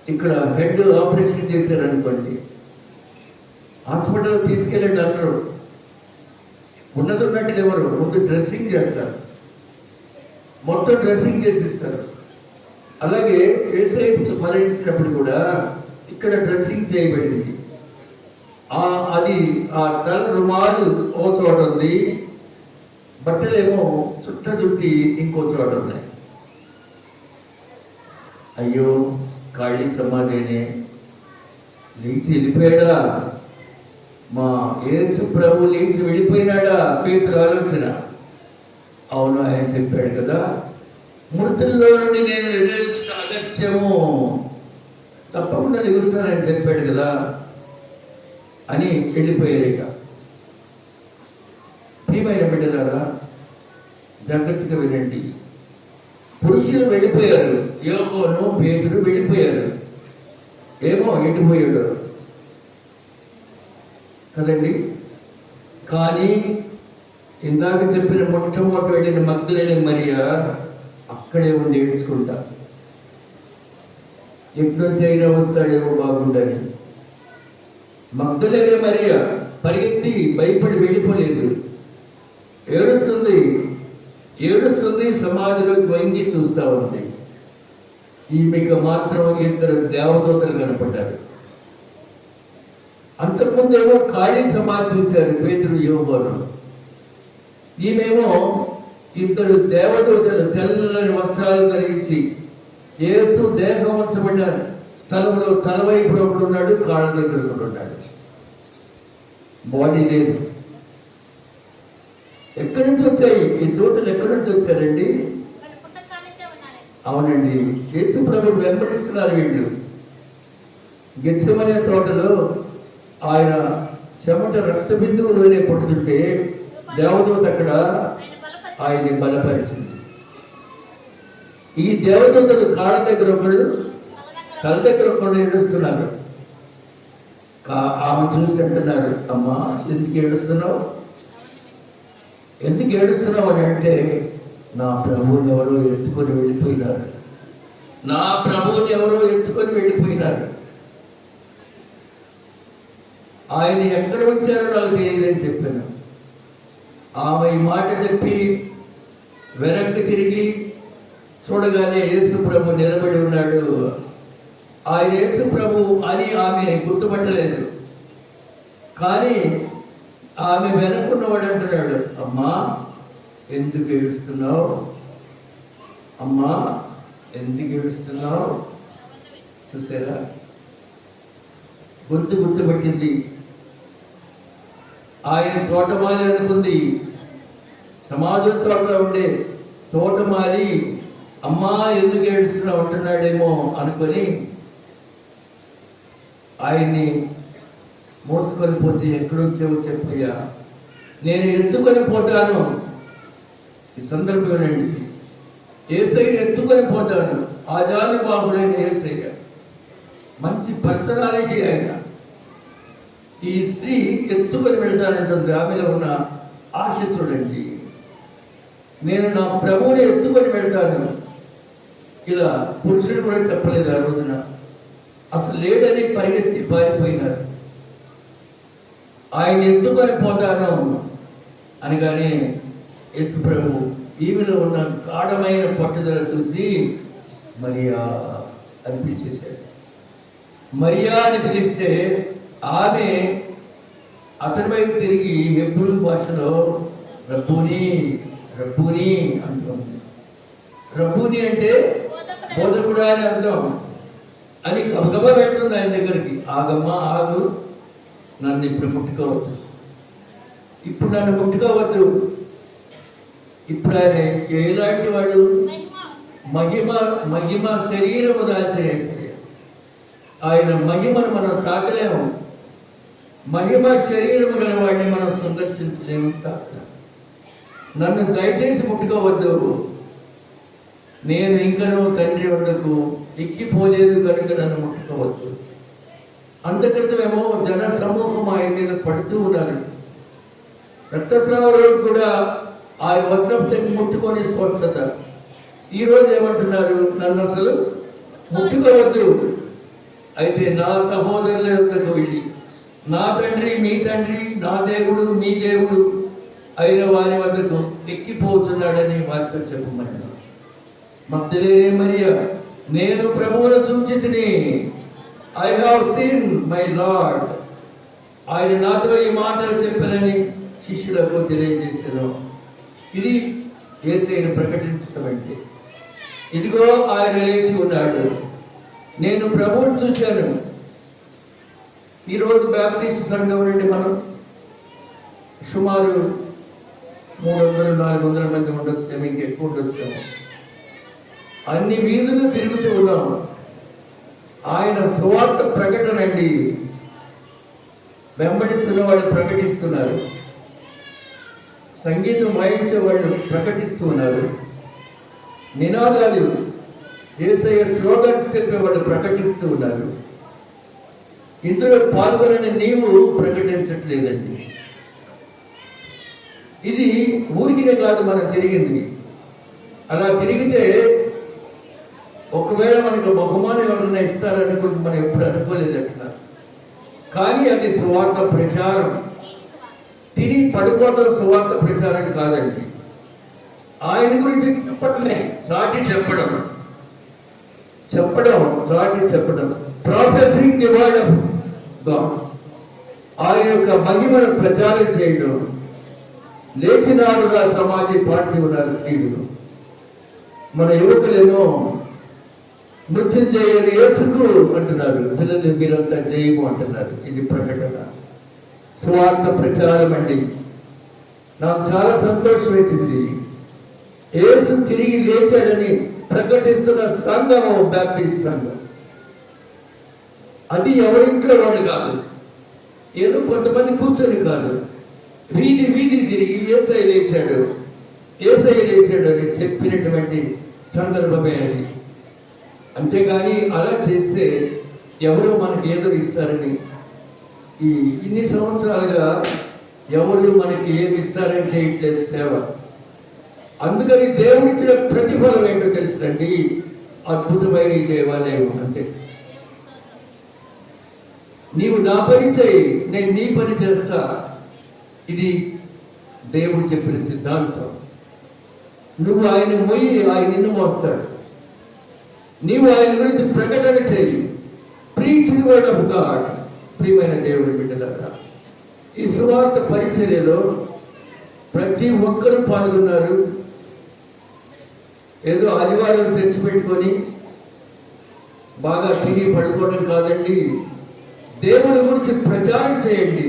ఇక్కడ హెడ్ ఆపరేషన్ చేశారనుకోండి, హాస్పిటల్ తీసుకెళ్ళండి అన్నారు. ఉన్నట్టు ఎవరు ముందు డ్రెస్సింగ్ చేస్తారు, మొత్తం డ్రెస్సింగ్ చేసిస్తారు. అలాగే యేసయ్య మరణించినప్పుడు కూడా ఇక్కడ డ్రెస్సింగ్ చేయబడింది. అది ఆ తల రుమాలు ఓ చోట ఉంది, బట్టలేమో చుట్టి ఇంకో చోట ఉన్నాయి. అయ్యో, ఖాళీ సమాధినే, లేచి వెళ్ళిపోయాడా? మా యేసు ప్రభు లేచి వెళ్ళిపోయినాడా? పేతురు ఆలోచన. అవును, ఆయన చెప్పాడు కదా, మృతుల్లో నుండి నేను ఎదుర్కొన్న అగత్యము, తప్పకుండా లెగుస్తానని చెప్పాడు కదా అని వెళ్ళిపోయారు. ఇక ప్రియమైన బిడ్డలారా, జాగ్రత్తగా వినండి. పురుషులు వెళ్ళిపోయారు, యోహాను పేతురు వెళ్ళిపోయారు. ఏమో ఎండిపోయాడు కదండి. కానీ ఇందాక చెప్పిన మొట్టమొదటి వెళ్ళిన మగ్దలేని మరియా అక్కడే ఉండి ఏడ్చుకుంటా, ఎప్పుడు చైనా వస్తాడేమో బాగుండని. మగ్దలేని మరియా పరిగెత్తి భయపడి వెళ్ళిపోలేదు. ఏడుస్తుంది, సమాధిలోకి వంగి చూస్తా ఉంది. ఈమెకు మాత్రం 2 దేవదూతలు కనపడ్డారు. అంతకుముందేమో ఖాళీ సమాధి చూశారు పేతురు, యోహాను. ఈమెమో 2 దేవదూతలు తెల్లని వస్త్రాలు ధరించి యేసు దేహం ఉంచబడిన స్థలంలో తలవైపు ఒకడు ఉన్నాడు, కాళ్ళ దగ్గర ఒకడు ఉన్నాడు. బాడీ లేదు. ఎక్కడి నుంచి వచ్చాయి ఈ దూతలు? ఎక్కడి నుంచి వచ్చారండి? అవునండి, యేసు ప్రభువు వెంబడిస్తున్నారు వీళ్ళు. గెత్సెమనే తోటలో ఆయన చెమట రక్త బిందువులోనే పడుతుంటే దేవదూత అక్కడ ఆయన్ని బలపరిచింది. ఈ దేవదూతలు కాళ్ళ దగ్గర ఒకళ్ళు, తల దగ్గర ఒకళ్ళు ఏడుస్తున్నారు. ఆమె చూసి అంటున్నారు, అమ్మా ఎందుకు ఏడుస్తున్నావు అని అంటే, నా ప్రభువుని ఎవరో ఎత్తుకొని వెళ్ళిపోయినారు. ఆయన ఎక్కడ వచ్చారో నాకు తెలియదని చెప్పాను. ఆమె ఈ మాట చెప్పి వెనక్కి తిరిగి చూడగానే యేసు ప్రభు నిలబడి ఉన్నాడు. ఆయన యేసు ప్రభు అని ఆమె గుర్తుపట్టలేదు. కానీ ఆమె వెనుకున్నవాడు అంటున్నాడు, అమ్మా ఎందుకు ఏడుస్తున్నావు? చూసారా, గుర్తుపట్టింది. ఆయన తోటమాలి అనుకుంది. సమాజం తోటలో ఉండే తోటమాలి అమ్మా ఎందుకు ఏడుస్తున్నావు అంటున్నాడేమో అనుకొని ఆయన్ని మోసుకొని పోతే, ఎక్కడొచ్చావో చెప్పయ్యా, నేను ఎత్తుకొని పోతాను. ఈ సందర్భమేనండి, యేసయ్యని ఎత్తుకొని పోతాను. ఆజాది బాబుడైన యేసయ్య, మంచి పర్సనాలిటీ ఆయన. ఈ స్త్రీ ఎత్తుకొని వెళ్తానంటుంది. ఆమెలో ఉన్న ఆశ చూడండి. నేను నా ప్రభువుని ఎత్తుకొని వెళ్తాను. ఇలా పురుషుడు కూడా చెప్పలేదు ఆ రోజున. అసలు లేడని పరిగెత్తి పారిపోయినారు. ఆయన ఎత్తుకొని పోతాను అనగానే యేసు ప్రభు ఈమెలో ఉన్న గాఢమైన పట్టుదల చూసి మరియా అనిపించేశాడు. మరియా అని పిలిస్తే ఆమె అతని వైపు తిరిగి హెబ్రూ భాషలో రబ్బూని అంటుంది. రబ్బూని అంటే బోధకుడా అని అర్థం. అని గబగబా పెడుతుంది ఆయన దగ్గరికి. ఆగమ్మా ఆగు, నన్ను ఇప్పుడు ముట్టుకోవద్దు, ఇప్పుడు ఆయన ఎలాంటి వాడు? మహిమ శరీరము దాల్చేసే ఆయన మహిమను మనం తాకలేము. మహిమ శరీరము గల వాడిని మనం సందర్శించలేము, తాకలేము. నన్ను దయచేసి ముట్టుకోవద్దు, నేను ఇంకనూ తండ్రి వద్దకు ఎక్కిపోలేదు కనుక నన్ను ముట్టుకోవద్దు. అంతక్రితమేమో జన సమూహం ఆయన మీద పడుతూ ఉన్నారు. రక్తస్రావం కూడా ఆయన వస్త్రం చెక్కి ముట్టుకొని స్వస్థత. ఈరోజు ఏమంటున్నారు? నన్ను అసలు ముట్టుకోవద్దు. అయితే నా సహోదరుల వద్దకు వెళ్ళి, నా తండ్రి మీ తండ్రి, నా దేవుడు మీ దేవుడు అయిన వారి వద్దకు ఎక్కిపోతున్నాడని వారితో చెప్పమని. మగ్దలేనే మరియా, నేను ప్రభువును చూచితిని, I have seen my Lord. ఆయన నాతో ఈ మాటలు చెప్పారని శిష్యులకు తెలియజేశాను. ఇది యేసయ్యను ప్రకటించడం అంటే. ఇదిగో ఆయన లేచి ఉన్నాడు, నేను ప్రభువును చూశాను. ఈరోజు బాప్టిస్ట్ సంఘం నుండి మనం సుమారు 300-400 మంది ఉండొచ్చాము, ఇంకెక్కువ ఉండొచ్చాము. అన్ని వీధులు తిరుగుతూ ఉన్నాము. ఆయన సువార్త ప్రకటన అండి. వెంబడిస్తున్న వాళ్ళు ప్రకటిస్తున్నారు, సంగీతం వాయించే వాళ్ళు ప్రకటిస్తూ ఉన్నారు, నినాదాలు యేసయ్య స్లోగన్స్ చెప్పేవాళ్ళు ప్రకటిస్తూ ఉన్నారు. ఇందులో పాల్గొనని నీవు ప్రకటించట్లేదండి. ఇది ఊరికినే కాదు మనం తిరిగింది. అలా తిరిగితే ఒకవేళ మనకు బహుమానం ఎవరైనా ఇస్తారనుకుంటే మనం ఎప్పుడు అనుకోలేదు అట్లా. కానీ అది స్వార్థ ప్రచారం. తిని పడుకోవడం సువార్త ప్రచారం కాదండి. ఆయన గురించి చెప్పడమే, చాటి చెప్పడం, చాటి చెప్పడం. Prophesying the word of God, ఆయన యొక్క మహిమను ప్రచారం చేయడం. లేచినాడుగా సమాజం పాడుతూ ఉన్నారు స్త్రీలు. మన యువకులేమో నృత్యం చేయని యేసుకు అంటున్నారు, పిల్లలు మీరంతా జయము అంటున్నారు. ఇది ప్రకటన, స్వార్థ ప్రచారం అండి. నాకు చాలా సంతోషం వేసింది. యేసు తిరిగి లేచాడని ప్రకటిస్తున్న సంఘము బ్యాప్టిస్ట్ సంఘం. అది ఎవరింట్లో వాళ్ళు కాదు, ఏదో కొంతమంది కూర్చొని కాదు, వీధి వీధి తిరిగి యేసయ్య లేచాడు అని చెప్పినటువంటి సందర్భమే అది. అంతేగాని అలా చేస్తే ఎవరో మనకి ఏదో ఇస్తారని, ఇన్ని సంవత్సరాలుగా ఎవరు మనకి ఏమి ఇస్తారని చేయట్లేదు సేవ. అందుకని దేవుడిచ్చిన ప్రతిఫలం ఏంటో తెలుసండి, అద్భుతమైన ఈ దేవాలయం. అంతే, నీవు నా పని చేయి, నేను నీ పని చేస్తా. ఇది దేవుడు చెప్పిన సిద్ధాంతం. నువ్వు ఆయన మొయ్యి, ఆయన నిన్ను మోస్తాడు. నీవు ఆయన గురించి ప్రకటన చేయి, preach the word of God. ప్రియమైన దేవుడి బిడ్డలారా, ఈ సువార్త పరిచర్యలో ప్రతి ఒక్కరూ పాల్గొన్నారు. ఏదో ఆదివారం తెచ్చిపెట్టుకొని బాగా తిని పడుకోవడం కాదండి, దేవుడి గురించి ప్రచారం చేయండి.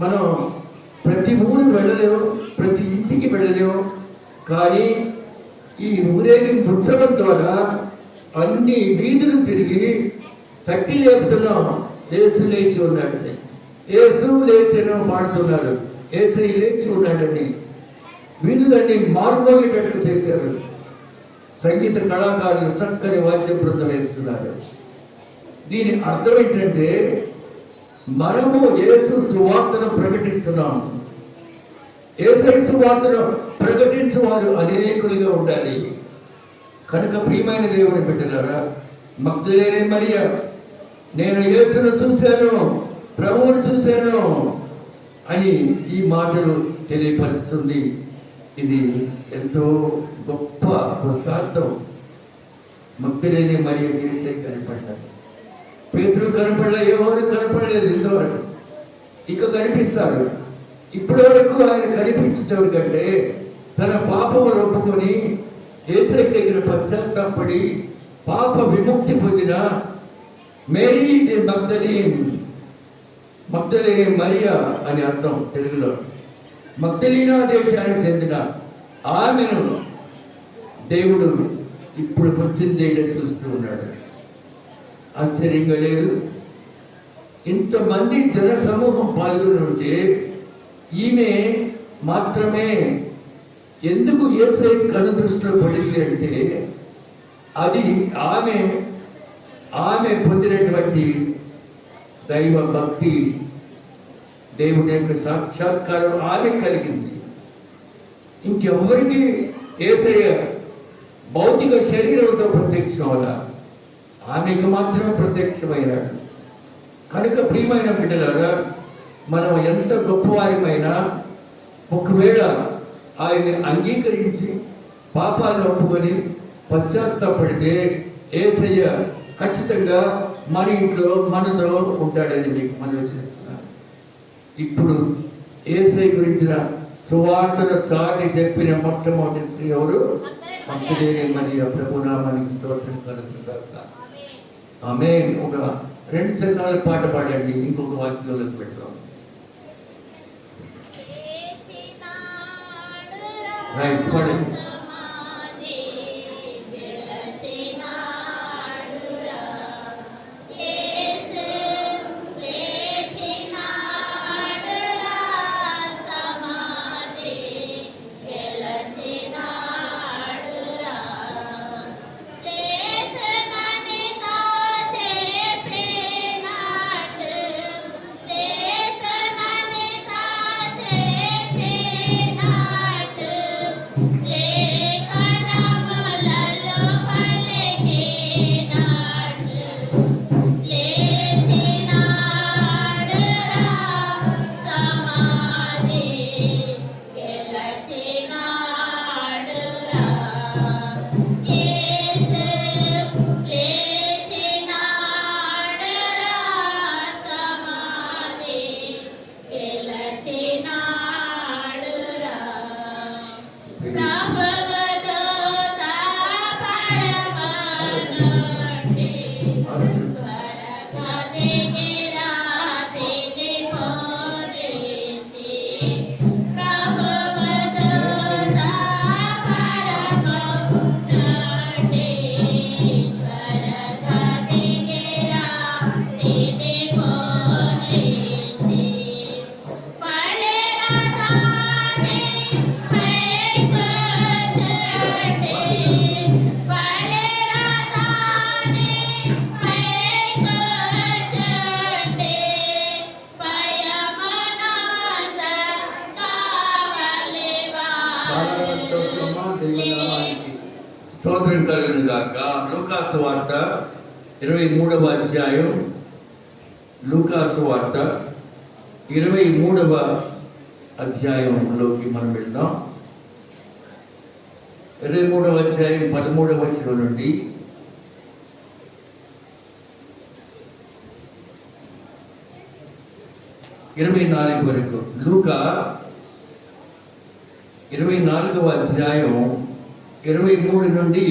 మనం ప్రతి ఊరు వెళ్ళలేము, ప్రతి ఇంటికి వెళ్ళలేము, కానీ ఈ ఊరేగింపు ఉత్సవం ద్వారా అన్ని వీధులు తిరిగి తట్టి లేపుతున్నాం. యేసు లేచి ఉన్నాడని, యేసు లేచిన పాడుతున్నారు, యేసు లేచి ఉన్నాడని. వీధులన్నీ మార్మోగేటట్లు చేశారు. సంగీత కళాకారులు చక్కని వాద్య బృందం వేస్తున్నారు. దీని అర్థం ఏంటంటే మనము యేసు సువార్తను ప్రకటిస్తున్నాం. యేసయ్య సువార్తను ప్రకటించేవారు అనేకులుగా ఉండాలి. కనుక ప్రియమైన దేవుని బిడ్డలారా, మగ్దలేనే మరియ నేను యేసును చూశాను, ప్రభువును చూశాను అని ఈ మాటలు తెలియపరుస్తుంది. ఇది ఎంతో గొప్ప వృత్తాంతం. మగ్దలేనే మరియ యేసయ్య కనపడ్డారు. పేతురు కనపడలే, ఎవరు కనపడలేదు ఇంతవరకు. ఇక కనిపిస్తారు. ఇప్పటి వరకు ఆయన కనిపించేవాడు కంటే తన పాపములు ఒప్పుకొని యేసయ్య దగ్గర పశ్చాత్తాపడి పాప విముక్తి పొందిన మేరీ ది మగ్దలేనే మరియా అని అర్థం తెలుగులో. మగ్దలీనా దేశానికి చెందిన ఆమెను దేవుడు ఇప్పుడు కొంచెం చేయడం చూస్తూ ఉన్నాడు. ఆశ్చర్యంగా లేదు? ఇంతమంది జన సమూహం పాల్గొని ఉంటే ఈమె మాత్రమే ఎందుకు యేసయ్య కను దృష్టిలో పడింది అంటే అది ఆమె పొందినటువంటి దైవ భక్తి, దేవుని యొక్క సాక్షాత్కారం ఆమె కలిగింది. ఇంకెవరికి యేసయ్య భౌతిక శరీరంతో ప్రత్యక్షం వల్ల ఆమెకు మాత్రమే ప్రత్యక్షమైనాడు. కనుక ప్రియమైన బిడ్డలారా, మనం ఎంత గొప్పవారిమైనా ఒకవేళ ఆయన్ని అంగీకరించి పాపాలను ఒప్పుకొని పశ్చాత్తాపడితే యేసయ్య ఖచ్చితంగా మన ఇంట్లో మనతో ఉంటాడని మీకు మనవి చేస్తున్నాను. ఇప్పుడు యేసయ్య గురించిన సువార్తను చాటి చెప్పిన మొట్టమొదటి స్త్రీ ఎవరు? మగ్దలేనే మరియ. ప్రభునామానికి స్తోత్రం కలుగుగాక. ఆమేన్. ఒక 2 చరణాల పాట పాడండి, ఇంకొక వాక్యంలోకి పెడతాం. రైట్, పాడండి.
Yeah.
స్తోత్రం కలుగును గాక. లూకాసు వార్త 23వ అధ్యాయం, లూకాసు వార్త 23వ అధ్యాయంలోకి మనం వెళ్దాం. 23వ అధ్యాయం 13వ వచనం నుండి 24 వరకు. లూకా 24వ అధ్యాయం 23 నుండి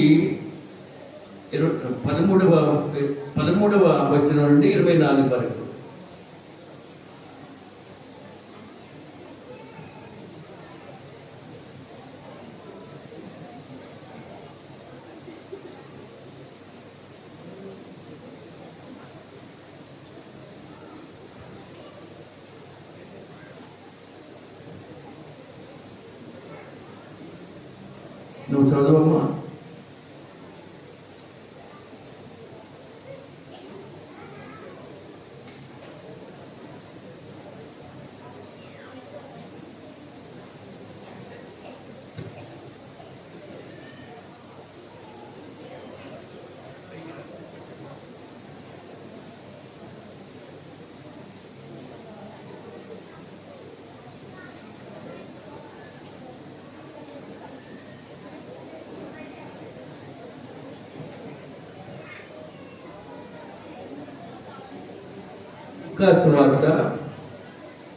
13వ వచనం నుండి 24 వరకు. నువ్వు చదవమ్మా. లూకాసు వార్త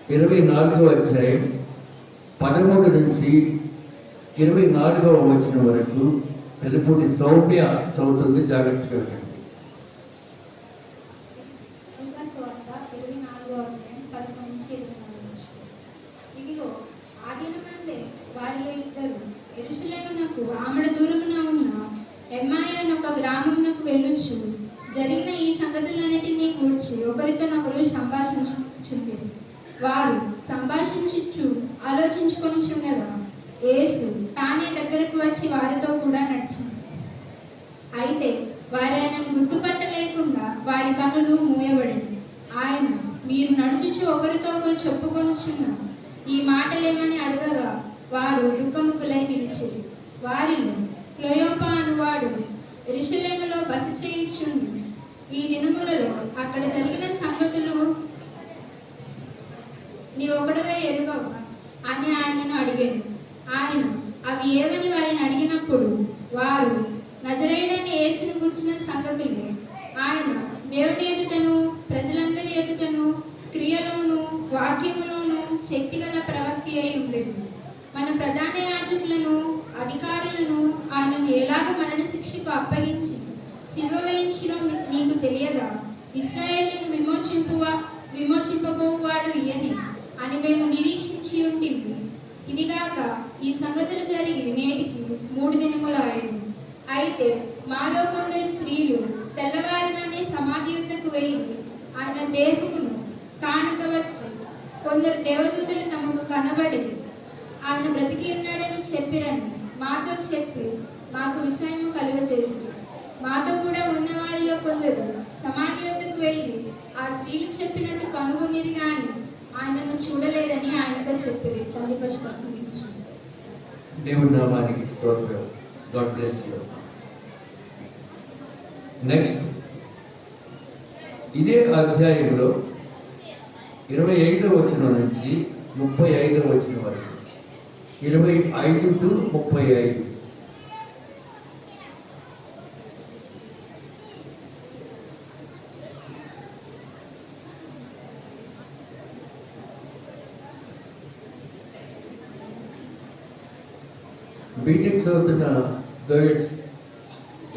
24వ అధ్యాయం 13 నుంచి 24వ వచనం వరకు వెలుపూటి సౌమ్య చదువుతుంది. జాగ్రత్తగా వినండి.
లూకాసు వార్త 24వ అధ్యాయం 11 నుంచి 24 వరకు. ఇదిగో ఆ దినమందే వారిలో ఇద్దరు యెరూషలేమునకు ఆమడ దూరమున ఉన్న ఎమ్మాయి అను ఒక గ్రామమునకు వెళ్ళుచు జరిగిన ఈ సంగతులన్నిటినీ గూర్చి ఒకరితోనొకరు సంభాషించుచుండెరు. వారు సంభాషించుచు ఆలోచించుకొనుచుండగా యేసు తానే దగ్గరకు వచ్చి వారితో కూడా నడిచింది. అయితే వారు ఆయనను గుర్తుపట్టలేకుండా వారి కన్నులు మూయబడింది. ఆయన, మీరు నడుచుచు ఒకరితో ఒకరు చెప్పుకొనుచున్న ఈ మాటలేమని అడగగా వారు దుఃఖముకులై నిలిచిరి. వారిలో క్లోయోపా అనువాడు యెరూషలేములో బస చేయుచుండి ఈ దినములలో అక్కడ జరిగిన సంగతులు నీవొకడుగా ఎరుగవా అని ఆయనను అడిగాను. ఆయన అవి ఏవని వారిని అడిగినప్పుడు వారు నజరేయుడైన యేసును గురించిన సంగతులే. ఆయన దేవుని ఎదుటను ప్రజలందరి ఎదుటను క్రియలోను వాక్యములోను శక్తిగల ప్రవక్తి అయి ఉండేది. మన ప్రధాన యాజకులను అధికారులను ఆయనను ఎలాగ మరణ శిక్షకు అప్పగించి శిలువ వేయించడం నీకు తెలియదా? ఇశ్రాయేలును విమోచింపబోవాడు ఈయనే అని మేము నిరీక్షించి ఉంటిమి. ఇదిగాక ఈ సంగతులు జరిగి నేటికి 3 దినములు అయ్యింది. అయితే మాలో కొందరు స్త్రీలు తెల్లవారుగానే సమాధి యుద్ధకు వెళ్ళి ఆయన దేహమును కానుక వచ్చి కొందరు దేవదూతలు తమకు కనబడి ఆయన బ్రతికి ఉన్నాడని చెప్పిరని మాతో చెప్పి మాకు విషయము కలుగజేసి మాతో కూడా ఉన్న వారిలో కొందరు సమాధి వద్దకు వెళ్ళి ఆ స్త్రీలు చెప్పినట్టు కనుగొనిరి కానీ ఆయనను చూడలేదని ఆయనతో చెప్పిరి. తండ్రి పరిశుద్ధ
దేవుడి నామానికి స్తోత్రం. God bless you. నెక్స్ట్ ఇదే అధ్యాయంలో 25వ వచనం నుంచి 35వ వచనం వరకు, 25 to 35. బీటెక్ చదువుతున్న గర్ల్స్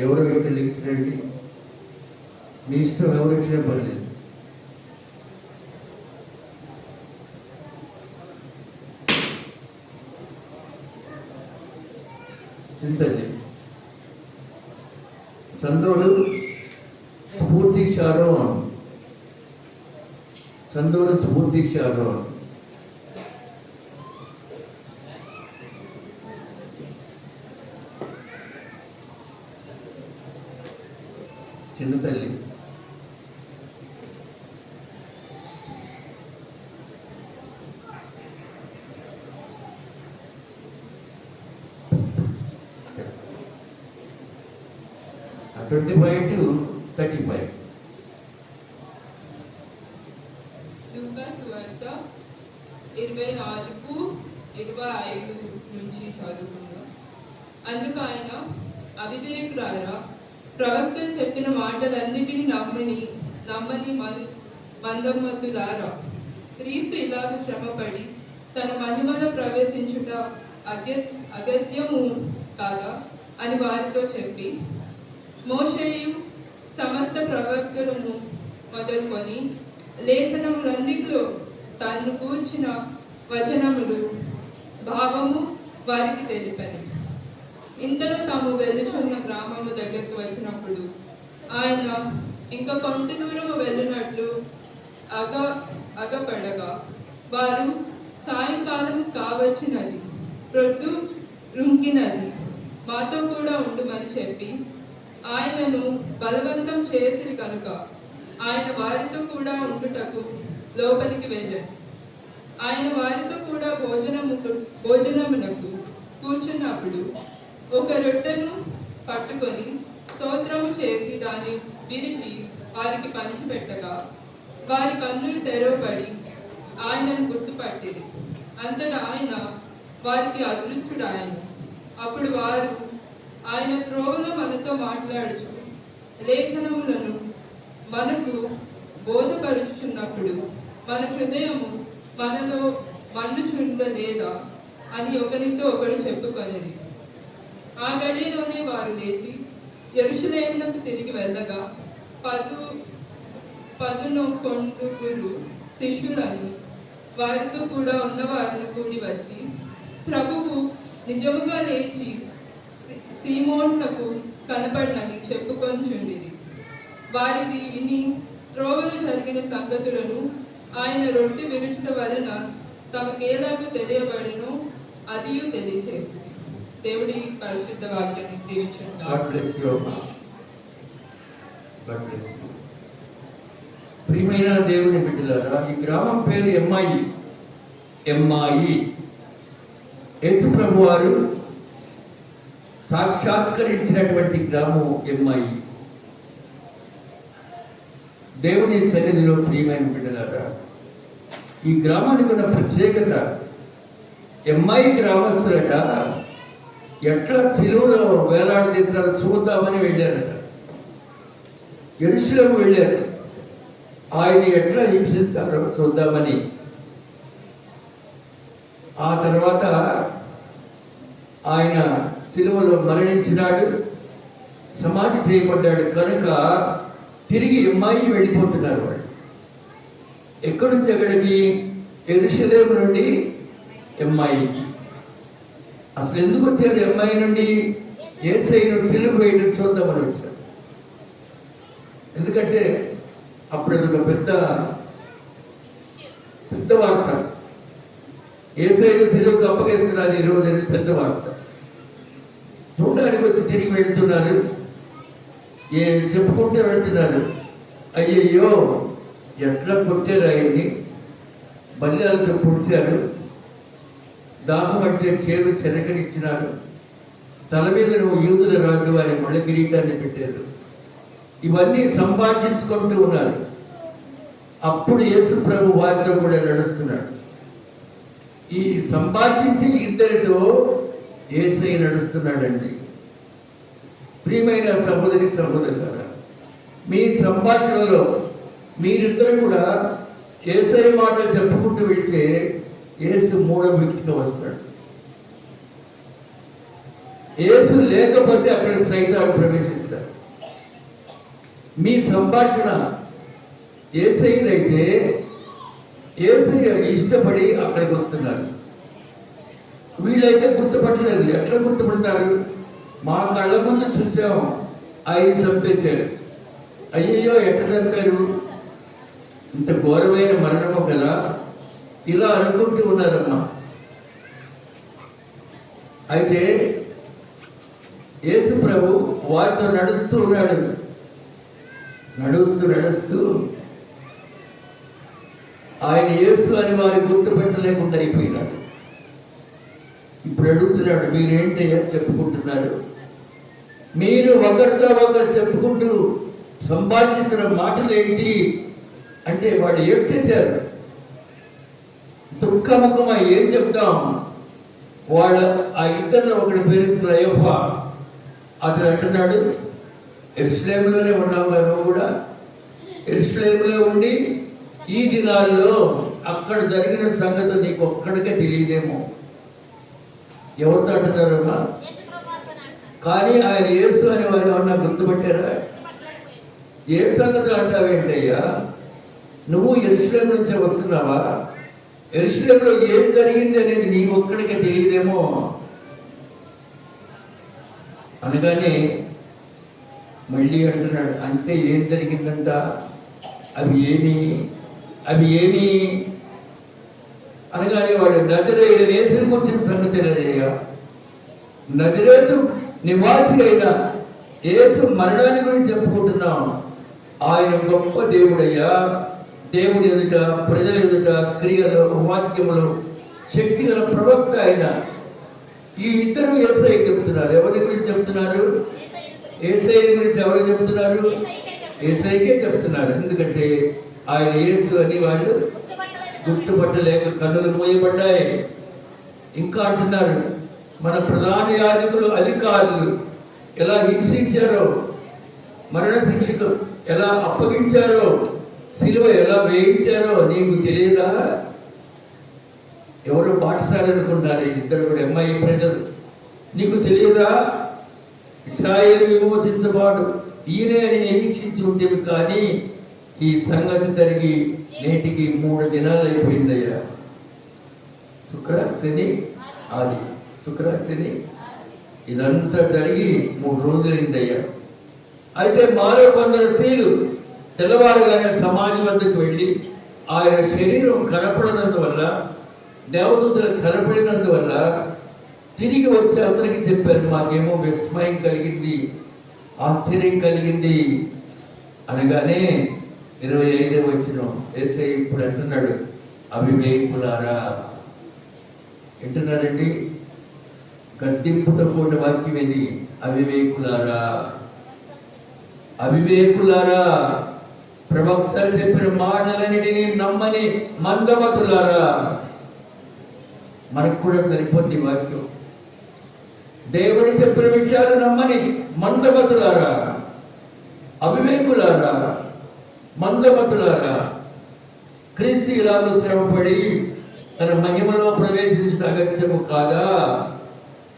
ఎవరు ఇక్కడ లింక్స్ రండి. మీ ఇష్టం, ఎవరు ఇచ్చినా పర్లేదు. చింతండి. చంద్రుడు స్ఫూర్తి షారోన్, చంద్రుడు స్ఫూర్తి షారోన్. చిన్న తల్లి. 25 to 35.
లూకా సువార్త 24-25 నుంచి చదువుకుందాం. అందుకు ఆయన, అవివేకులారా, ప్రవక్తలు చెప్పిన మాటలన్నిటినీ నమ్మని మందమతులారా, క్రీస్తు ఇలాగ శ్రమపడి తన మహిమలో ప్రవేశించుట అగత్యము కాదా అని వారితో చెప్పి, మోషేయు సమస్త ప్రవక్తలను మొదలుకొని లేఖనములన్నిటిలో తన్ను కూర్చిన వచనములు భావము వారికి తెలిపని. ఇంతలో తాము వెళ్ళుచున్న గ్రామము దగ్గరకు వచ్చినప్పుడు ఆయన ఇంకా కొంత దూరము వెళ్ళినట్లు అగపడగా వారు సాయంకాలం కావచ్చినది, ప్రొద్దు రుంకినది, మాతో కూడా ఉండుమని చెప్పి ఆయనను బలవంతం చేసిరి కనుక ఆయన వారితో కూడా ఉండుటకు లోపలికి వెళ్ళారు. ఆయన వారితో కూడా భోజనమునకు కూర్చున్నప్పుడు ఒక రొట్టెను పట్టుకొని స్తోత్రము చేసి దాన్ని విరిచి వారికి పంచిపెట్టగా వారి కన్నులు తెరవబడి ఆయనను గుర్తుపట్టిరి. అంతటా ఆయన వారికి అదృష్టుడాయను. అప్పుడు వారు ఆయన త్రోవలో మనతో మాట్లాడుచు, లేఖనములను మనకు బోధపరుచుచున్నప్పుడు మన హృదయము మనలో మండుచుండలేదా అని ఒకరితో ఒకరు చెప్పుకొనేది. ఆ గడిలోనే వారు లేచి యెరూషలేమునకు తిరిగి వెళ్ళగా 11 శిష్యులను వారితో కూడా ఉన్నవారిని కూడి వచ్చి, ప్రభువు నిజముగా లేచి సీమోనునకు కనపడినని చెప్పుకొంచుండిరి. వారిది విని త్రోవలో జరిగిన సంగతులను, ఆయన రొట్టె విరుచుట వలన తమకేలాగూ తెలియబడినో అదియు తెలియజేసింది. దేవుడి పరిశుద్ధ వాక్యాన్ని దీవించును.
ప్రియమైన దేవుని బిడ్డలారా, ఈ గ్రామం పేరు ఎమ్మాయి. యేసు ప్రభు వారు సాక్షాత్కరించినటువంటి గ్రామం ఎమ్మాయి. దేవుని సన్నిధిలో ప్రియమైన బిడ్డలారా, ఈ గ్రామానికి ఉన్న ప్రత్యేకత, ఎమ్మాయి గ్రామస్తులట ఎట్లా సిలువలో వేలాడదీస్తారో చూద్దామని వెళ్ళారట. యెరూషలేము వెళ్ళారు, ఆయన ఎట్లా హింసిస్తారో చూద్దామని. ఆ తర్వాత ఆయన సిలువలో మరణించినాడు, సమాధి చేయబడ్డాడు కనుక తిరిగి ఎమ్మాయి వెళ్ళిపోతున్నారు. వాళ్ళు ఎక్కడి నుంచి ఎక్కడికి? యెరూషలేము నుండి ఎమ్మాయికి. అసలు ఎందుకు వచ్చారు ఎమ్మాయి నుండి? యేసయ్యను సిలువ వేయడం చూద్దామని వచ్చారు. ఎందుకంటే అప్పుడు అది ఒక పెద్ద వార్త. యేసయ్యను సిలువకు అప్పగిస్తున్నారు ఈరోజు, అనేది పెద్ద వార్త. చూడడానికి వచ్చి తిరిగి వెళ్తున్నారు, చెప్పుకుంటూ వెళ్తున్నారు. అయ్యయ్యో ఎట్లా కొట్టారు ఆయన్ని, బల్యాలతో పొడిచారు, దాహం అంటే చేదు చెరకనిచ్చినారు, తల మీద నువ్వు యూదుల రాజు వారి మళ్ళీ కిరీటాన్ని పెట్టారు. ఇవన్నీ సంభాషించుకుంటూ ఉన్నారు. అప్పుడు యేసు ప్రభు వారితో కూడా నడుస్తున్నాడు. ఈ సంభాషించి ఇద్దరితో యేసయ్య నడుస్తున్నాడండి. ప్రియమైన సహోదరి సహోదరులారా, మీ సంభాషణలో మీరిద్దరు కూడా యేసయ్య మాటలు చెప్పుకుంటూ వెళ్తే యేసు మూడవ వ్యక్తిగా వస్తాడు. యేసు లేకపోతే అక్కడికి సైతాను ప్రవేశిస్తాడు. మీ సంభాషణ యేసయ్యదైతే యేసయ్య ఇష్టపడి అక్కడికి వస్తున్నారు. వీళ్ళైతే గుర్తుపట్టలేదు. ఎట్లా గుర్తుపడతారు? మా కళ్ళ ముందు చూసాం, ఆయన చంపేశారు. అయ్యయ్యో ఎట్లా చంపారు, ఇంత ఘోరమైన మరణము కదా, ఇలా అనుకుంటూ ఉన్నారమ్మా. అయితే యేసు ప్రభు వారితో నడుస్తూ ఉన్నాడు. నడుస్తూ ఆయన యేసు అని వారి గుర్తుపెట్టలేకుండా అయిపోయినాడు. ఇప్పుడు అడుగుతున్నాడు, మీరేంటి చెప్పుకుంటున్నారు? మీరు ఒకరితో ఒకరు చెప్పుకుంటూ సంభాషిస్తున్న మాటలు ఏంటి అంటే వాడు ఏం చేశారు? దుఃఖముఖమా ఏం చెప్తాం? వాడు ఆ ఇద్దరిలో ఒకటి పేరు క్లయోప. అతను అంటున్నాడు, యెరూషలేములోనే ఉన్నావు కదా నువ్వు కూడా. యెరూషలేములో ఉండి ఈ దినాల్లో అక్కడ జరిగిన సంగతి నీకు ఒక్కడికే తెలియదేమో. ఎవరితో అంటున్నారమ్మా? కానీ ఆయన యేసు అని వారు ఏమన్నా గుర్తుపట్టారా? ఏ సంగతులు అంటావేంటయ్యా? నువ్వు యెరూషలేం నుంచి వస్తున్నావా? యెరూషలేంలో ఏం జరిగింది అనేది నీ ఒక్కడికే తెలియదేమో అనగానే మళ్ళీ అంటున్నాడు, అంటే ఏం జరిగిందంట? అవి ఏమి అనగానే వాడు నజరేయుడు యేసుని గురించిన సంగతి అయ్యా. నజరేతు నివాసి అయిన యేసు మరణాన్ని గురించి చెప్పుకుంటున్నాం. ఆయన గొప్ప దేవుడయ్యా. దేవుడి ఎదుట, ప్రజల ఎదుట, క్రియలు, వాక్యములు, శక్తి గల ప్రవక్త ఆయన. ఈ ఇద్దరు యేసయ్య చెప్తున్నారు. ఎవరి గురించి చెప్తున్నారు? యేసయ్య గురించి ఎవరు చెప్తున్నారు? యేసయ్యకే చెప్తున్నారు. ఎందుకంటే ఆయన యేసు అని వాళ్ళు గుర్తుపట్టలేక కన్నులు మూయబడ్డాయి. ఇంకా అంటున్నారు, మన ప్రధాన యాజకులు, అధికారులు ఎలా హింసించారో, మరణ శిక్షకు ఎలా అప్పగించారో, సిలువ ఎలా వేయించారో నీకు తెలియదా? ఎవరు పాఠశాల అనుకుంటారు ఇద్దరు కూడా అమ్మాయి ప్రజలు. నీకు తెలియదా? ఇశ్రాయేలు విమోచించబాడు ఈయనే అని నిరీక్షించి ఉండేవి, కానీ ఈ సంగతి జరిగి నేటికి 3 దినాలు అయిపోయిందయ్యా. శుక్ర శని ఆది, శుక్ర శని ఇదంతా జరిగి 3 రోజులైందయ్యా. అయితే మాలో కొందరు స్త్రీలు తెల్లవారుగానే సమాజం వద్దకు వెళ్ళి ఆయన శరీరం కనపడినందువల్ల, దేవదూతలు కనపడినందువల్ల తిరిగి వచ్చి అందరికీ చెప్పారు, మాకేమో విస్మయం కలిగింది, ఆశ్చర్యం కలిగింది అనగానే 25వ వచనం యేసయ్య ఇప్పుడు అంటున్నాడు, అవివేకులారా. వింటున్నారండి? గద్దింపుతో కూడిన వాక్యం ఇది. అవివేకులారా, అవివేకులారా, ప్రవక్తలు చెప్పిన మాటలన్నిటినీ నమ్మని మందమతులారా. మనకు కూడా సరిపోద్ది వాక్యం. దేవుడు చెప్పిన విషయాలు నమ్మని మందమతులారా, అవివేకులారా, మందమతులారా. క్రీస్తు ఇలాగ శ్రమపడి తన మహిమలో ప్రవేశించిన అగత్యము కాదా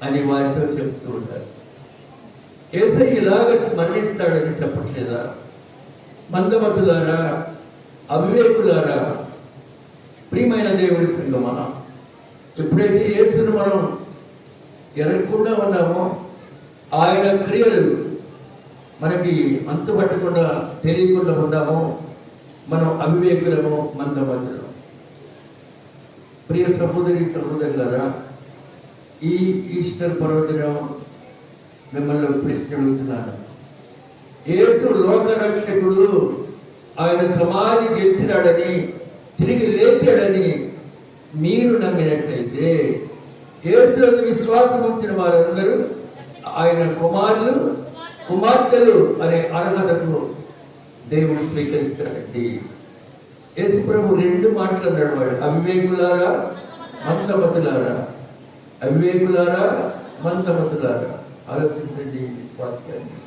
అని వారితో చెప్తూ ఉంటారు. యేసయ్య ఇలాగ మరణిస్తాడని చెప్పట్లేదా? మందమతులారా, అవివేకులారా. ప్రియమైన దేవుడి సంగమా, ఎప్పుడైతే యేసును మనం ఎరగకుండా ఉన్నామో, ఆయన క్రియలు మనకి అంతుపట్టకుండా తెలియకుండా ఉన్నామో, మనం అవివేకులము, మందమతులము. ప్రియ సహోదరి సహోదరులారా, ఈ ఈస్టర్ పర్వదినం మిమ్మల్ని ప్రశ్న అడుగుతున్నాను. యేసు లోకరక్షకుడు, ఆయన సమాధి గెలిచినాడని, తిరిగి లేచాడని మీరు నమ్మినట్లయితే, యేసునందు విశ్వాసం ఉంచిన వారందరూ ఆయన కుమారులు, కుమార్తెలు అనే అర్హతకు దేవుడు స్వీకరిస్తాడండి. యేసు ప్రభు 2 మాటలు అన్నాడు. వాడు అవివేకులారా, మందమతులారా, అవివేకులారా, మందమతులారా. ఆలోచించండి వాక్యాన్ని.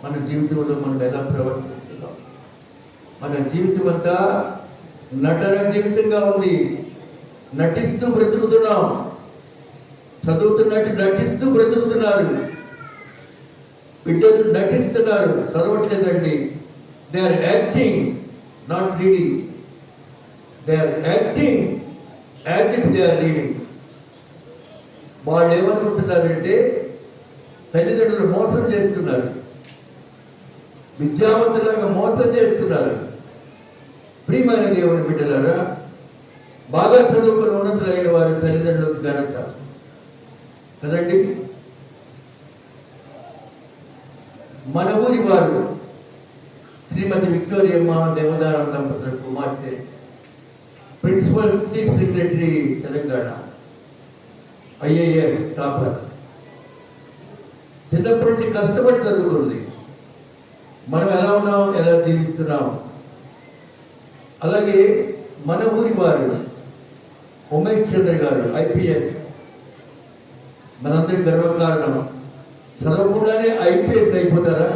మన జీవితంలో మనం ఎలా ప్రవర్తిస్తున్నాం? మన జీవితం అంతా నటన జీవితంగా ఉంది. నటిస్తూ బ్రతుకుతున్నాం. చదువుతున్నట్టు నటిస్తూ బ్రతుకుతున్నారు. బిడ్డలు నటిస్తున్నారు, చదవట్లేదండి. They are acting, not reading. They are acting as if they are reading. వాళ్ళు ఏమనుకుంటున్నారంటే తల్లిదండ్రులు మోసం చేస్తున్నారు, విద్యావంతులుగా మోసం చేస్తున్నారు. ప్రియమైన దేవుని బిడ్డలారా, బాగా చదువుకుని ఉన్నతులైన వారి తల్లిదండ్రులకు ఘనత కదండి. మన ఊరి వారు శ్రీమతి విక్టోరియమ్మ దేవదారం దంపతుల కుమార్తె, principal chief secretary Telangana, IAS టాపర్. చిన్నప్పటి నుంచి కష్టపడి చదువుకుంది. మనం ఎలా ఉన్నాం, ఎలా జీవిస్తున్నాం. అలాగే మన ఊరి వారు ఉమేష్ చంద్ర గారు ఐపీఎస్, మనందరి గర్వకారణం. చదవకుండానే ఐపీఎస్ అయిపోతారా?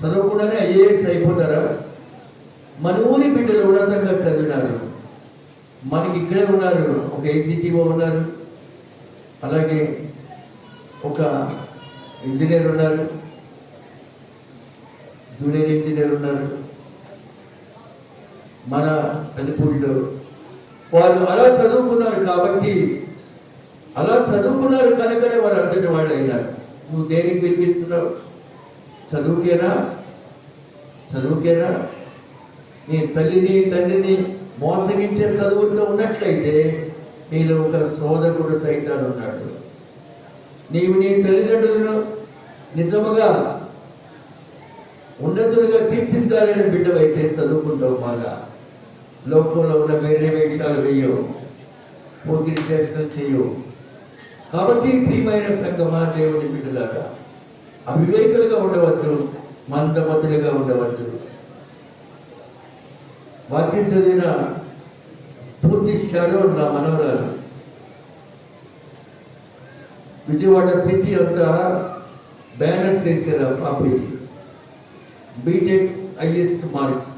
చదవకుండానే ఐఏఎస్ అయిపోతారా? మన ఊరి బిడ్డలు ఉన్నతంగా చదివినారు. మనకి ఇక్కడే ఉన్నారు, ఒక ఏసీటీఓ ఉన్నారు, అలాగే ఒక ఇంజనీర్ ఉన్నారు, జూనియర్ ఇంజనీర్ ఉన్నారు మన పెద్దపూడిలో. వాళ్ళు అలా చదువుకున్నారు కాబట్టి, అలా చదువుకున్నారు కనుకనే వారు అంతటి వాళ్ళు అయినారు. నువ్వు దేనికి పిలిపిస్తున్నావు? చదువుకేనా? చదువుకేనా? నీ తల్లిని తండ్రిని మోసగించే చదువుతో ఉన్నట్లయితే నీలో ఒక సోదరుడు సైతాన్ ఉన్నాడు. నీవు నీ తల్లిదండ్రులను నిజముగా ఉన్నతులుగా తీర్చిదిద్దాలని బిడ్డవైతే చదువుకుంటావు. బాగా లోకంలో ఉన్న వేరే వేషాలు వేయవు, పోకిరి చేష్టలు చేయవు. కాబట్టి ప్రియమైన సంగమా, దేవుని బిడ్డలారా, అవివేకులుగా ఉండవద్దు, మందమతులుగా ఉండవద్దు. వాక్యం చదివిన స్ఫూర్తి షారోన్ నా మనవరాలు. విజయవాడ సిటీ అంతా బ్యానర్స్ వేసారు ఆ పాపకి. BTech highest marks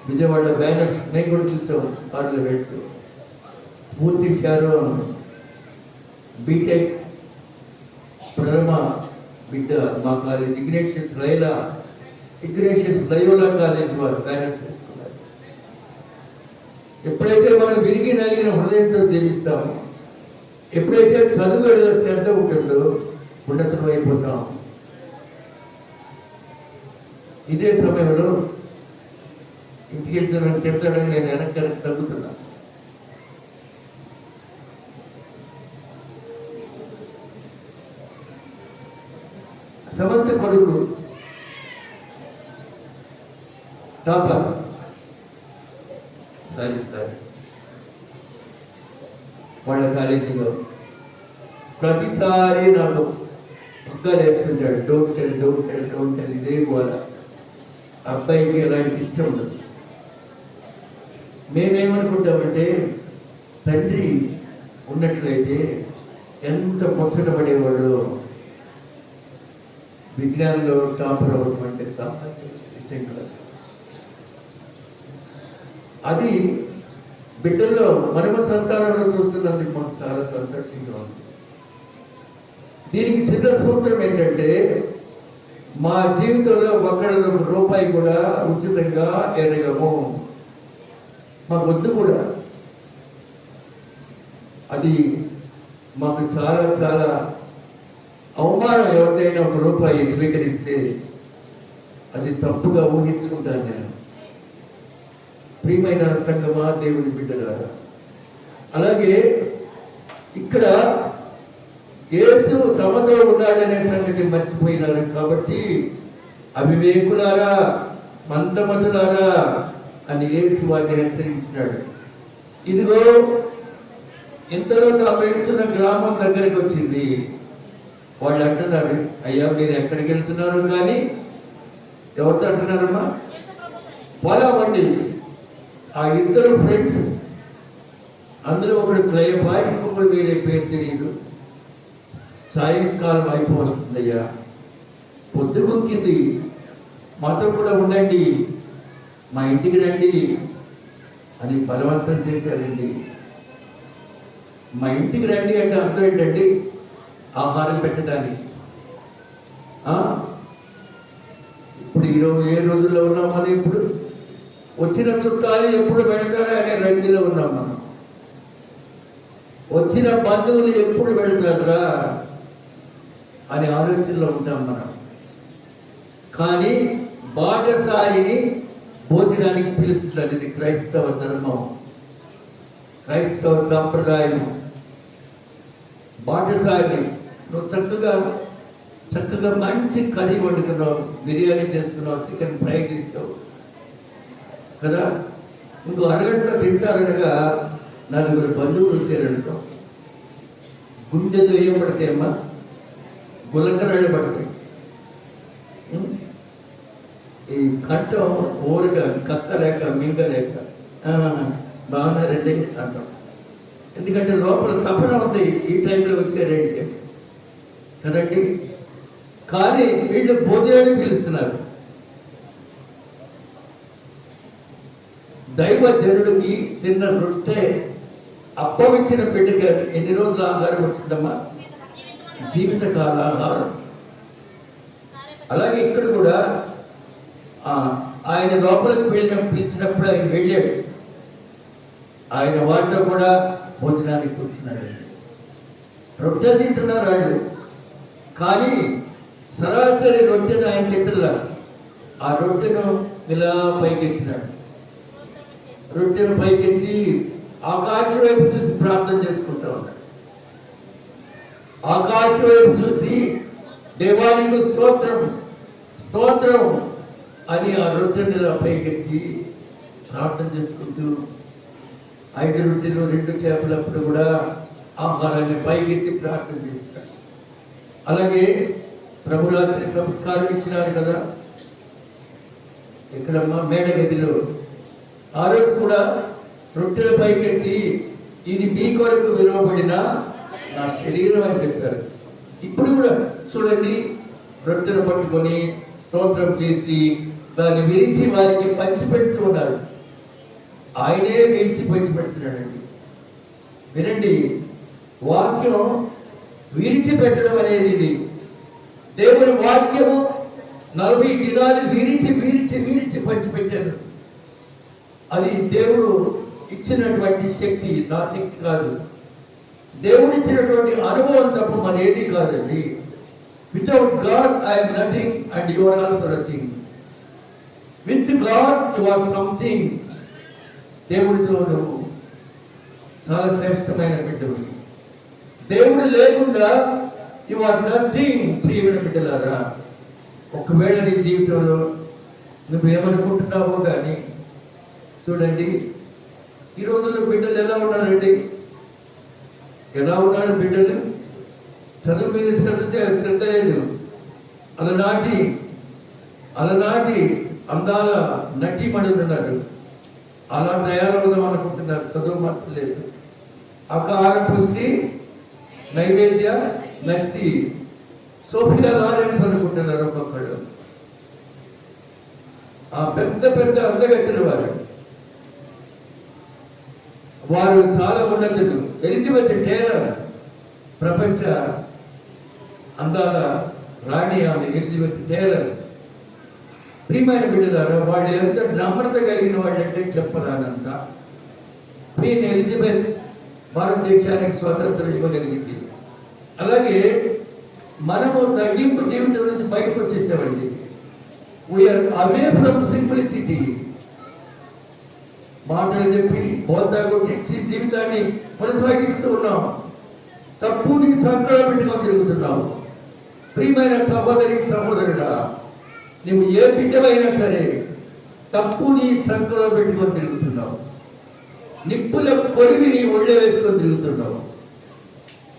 Vijayawada banners మేము కూడా చూసాం పార్లమెంట్. స్ఫూర్తి షారోన్ బీటెక్ ప్రథమ బిడ్డ మా కాలేజ్ ఇగ్నేషియస్ లయోలా కాలేజ్ వారు బ్యానర్స్ వేసుకున్నారు. ఎప్పుడైతే మనం విరిగి నలిగిన హృదయంతో జీవిస్తామో, ఎప్పుడైతే చదువు శ్రద్ధ ఉంటుందో ఉన్నతం అయిపోతాం. ఇదే సమయంలో ఇంటికి వెళ్తున్నాను చెప్తాడని నేను వెనక్కి తగ్గుతున్నా. సమంత కొడుకు టాపర్ సరే వాళ్ళ కాలేజీలో ప్రతిసారి నాకు పగ్గాలు వేస్తుంటాడు. డోంట్ టెల్ ఇదే గోల. అబ్బాయికి ఎలాంటి ఇష్టం ఉండదు. మేమేమనుకుంటామంటే తండ్రి ఉన్నట్లయితే ఎంత ముచ్చట పడేవాడు. విజ్ఞానంలో టాపర్ అవ్వడం అంటే ఇష్టం కాదు. అది బిడ్డల్లో మనమ సంతానంలో చూస్తున్నందుకు మాకు చాలా సంతోషంగా ఉంది. దీనికి చిన్న సూత్రం ఏంటంటే, మా జీవితంలో ఒక్కళ్ళ రూపాయి కూడా ఉచితంగా ఎరగము. మాకు వద్దు కూడా. అది మాకు చాలా చాలా అవమానం. ఎవరిదైనా ఒక రూపాయి స్వీకరిస్తే అది తప్పుగా ఊహించుకుంటాను నేను. ప్రియమైన సంగమా, దేవుని బిడ్డలారా, అలాగే ఇక్కడ యేసు తమతో ఉన్నాడనే సంగతి మర్చిపోయినారు. కాబట్టి అవివేకులారా, మందమతులారా అని యేసు వారిని హెచ్చరించినాడు. ఇదిగో ఇంతలో తాము వెళ్తున్న గ్రామం దగ్గరికి వచ్చింది. వాళ్ళు అంటున్నారు, అయ్యా మీరు ఎక్కడికి వెళ్తున్నారు? కానీ ఎవరితో అంటున్నారమ్మా? పోలామండి. ఆ ఇద్దరు ఫ్రెండ్స్, అందులో ఒకడు క్లయపా, ఇంకొకడు వేరే పేరు తెలియదు. సాయంకాలం అయిపోతుందయ్యా, పొద్దుగుంకింది, మాతో కూడా ఉండండి, మా ఇంటికి రండి అని బలవంతం చేశారండి. మా ఇంటికి రండి అంటే అర్థం ఏంటండి? ఆహారం పెట్టడానికి. ఇప్పుడు ఏ రోజుల్లో ఉన్నాం మనం? ఇప్పుడు వచ్చిన చుట్టాలు ఎప్పుడు పెడతారా అనే రంగులో ఉన్నాం మనం. వచ్చిన బంధువులు ఎప్పుడు పెడతారా అనే ఆలోచనలో ఉంటాం మనం. కానీ బాటసారిని భోజనానికి పిలుస్తున్నారు. ఇది క్రైస్తవ ధర్మం, క్రైస్తవ సంప్రదాయం. బాటసారిని నువ్వు చక్కగా మంచి కర్రీ వండుకున్నావు, బిర్యానీ చేసుకున్నావు, చికెన్ ఫ్రై చేసావు కదా, ఇంకో అరగంటలో తింటారనగా నలుగురు బంధువులు చేరడుతాం. గుండెలు ఏం పడతాయమ్మా? గులకరాళ్ళు పడతాయి. ఈ కంఠం ఊరిక కక్కలేక మింగలేక బాగున్నారండి అంటాం. ఎందుకంటే లోపల తపన ఉంది ఈ టైంలో వచ్చారంటే కదండి. కానీ వీళ్ళు భోజనాన్ని పిలుస్తున్నారు. దైవ జనుడికి చిన్న రొట్టె అప్పవిచ్చిన బిడ్డకి ఎన్ని రోజుల ఆహారం వచ్చిందమ్మా? జీవితకాల ఆహారం. అలాగే ఇక్కడ కూడా ఆయన లోపలికి పిలిచినప్పుడు ఆయన వెళ్ళాడు. ఆయన వాళ్ళతో కూడా భోజనానికి కూర్చున్నాడు. రొట్టె తింటున్నారు వాళ్ళు, కానీ సరాసరి రొట్టెను ఆయన తింటున్నారు. ఆ రొట్టెను ఇలా పైకెత్తినాడు. రొట్టెను పైకెత్తి ఆకాశం వైపు చూసి ప్రార్థన చేసుకుంటా ఉన్నాడు. ఆకాశం వైపు చూసి దేవానికి స్తోత్రం స్తోత్రం అని ఆ రొట్టెని ఇలా పైకెత్తి ప్రార్థన చేసుకుంటూ 5 రొట్టెలు 2 చేపలప్పుడు కూడా ఆహారాన్ని పైకెత్తి ప్రార్థన చేస్తాడు. అలాగే ప్రభురాత్రి సంస్కారం ఇచ్చినారు కదా ఇక్కడమ్మా మేడగదిలో. ఆ రోజు కూడా రొట్టెల పైకెత్తి ఇది మీ కొరకు విలువబడిన నా శరీరం అని చెప్పారు. ఇప్పుడు కూడా చూడండి, రొట్టెలు పట్టుకొని స్తోత్రం చేసి దాన్ని విరిచి వారికి పంచిపెడుతూ ఉన్నారు. ఆయనే విరిచి పంచిపెడుతున్నాడండి. వినండి, వాక్యం విరిచిపెట్టడం అనేది ఇది. దేవుని వాక్యము 40 దినాలు విరిచి విరిచి విరిచి పంచిపెట్టారు. అది దేవుడు ఇచ్చినటువంటి శక్తి, నా శక్తి కాదు. దేవుడు ఇచ్చినటువంటి అనుభవం తప్ప మన ఏది కాదండి. Without God I'm nothing and you are also nothing. With God you are something. దేవుడితో నువ్వు చాలా శ్రేష్టమైన బిడ్డవు. దేవుడు లేకుండా యు ఆర్ నథింగ్. ప్రియమైన బిడ్డలారా, ఒకవేళ నీ జీవితంలో నువ్వు ఏమనుకుంటున్నావో కానీ చూడండి, ఈ రోజుల్లో బిడ్డలు ఎలా ఉన్నారండి? ఎలా ఉన్నారు బిడ్డలు? చదువు మీద శ్రద్ధ లేదు. అలనాటి అందాల నటీమణులు ఉన్నారు. అలా తయారవుదాం అనుకుంటున్నారు. చదువు మాత్రం లేదు. ఆకార పుష్టి నైవేద్య నష్టి సోఫియా లారెన్స్ అనుకుంటున్నారు ఒక్కొక్కడు. ఆ పెద్ద పెద్ద అందగట్టెలు వారు చాలా ఉన్నతులు. ఎలిజబెత్ టేలర్ ప్రపంచ అందాల రాణి ఆమె ఎలిజబెత్ టేలర్. ప్రియమైన బిడ్డలారా, వాళ్ళు ఎంత నమ్రత కలిగిన వాళ్ళంటే చెప్పరానంత. క్వీన్ ఎలిజబెత్ భారతదేశానికి స్వాతంత్రం ఇవ్వగలిగింది. అలాగే మనము తగ్గింపు జీవితం నుంచి బయటకు వచ్చేసామండి. We're away from simplicity. మాటలు చెప్పి బోధ కొట్టించి జీవితాన్ని కొనసాగిస్తూ ఉన్నాం. తప్పుని సంకలం పెట్టుకొని తిరుగుతున్నావు. ప్రియమైన సహోదరి సహోదరుడా, నువ్వు ఏ బిడ్డవైనా సరే తప్పుని సంకలం పెట్టుకొని తిరుగుతున్నావు. నిప్పుల కొరివిని ఒళ్ళో వేసుకొని తిరుగుతున్నావు.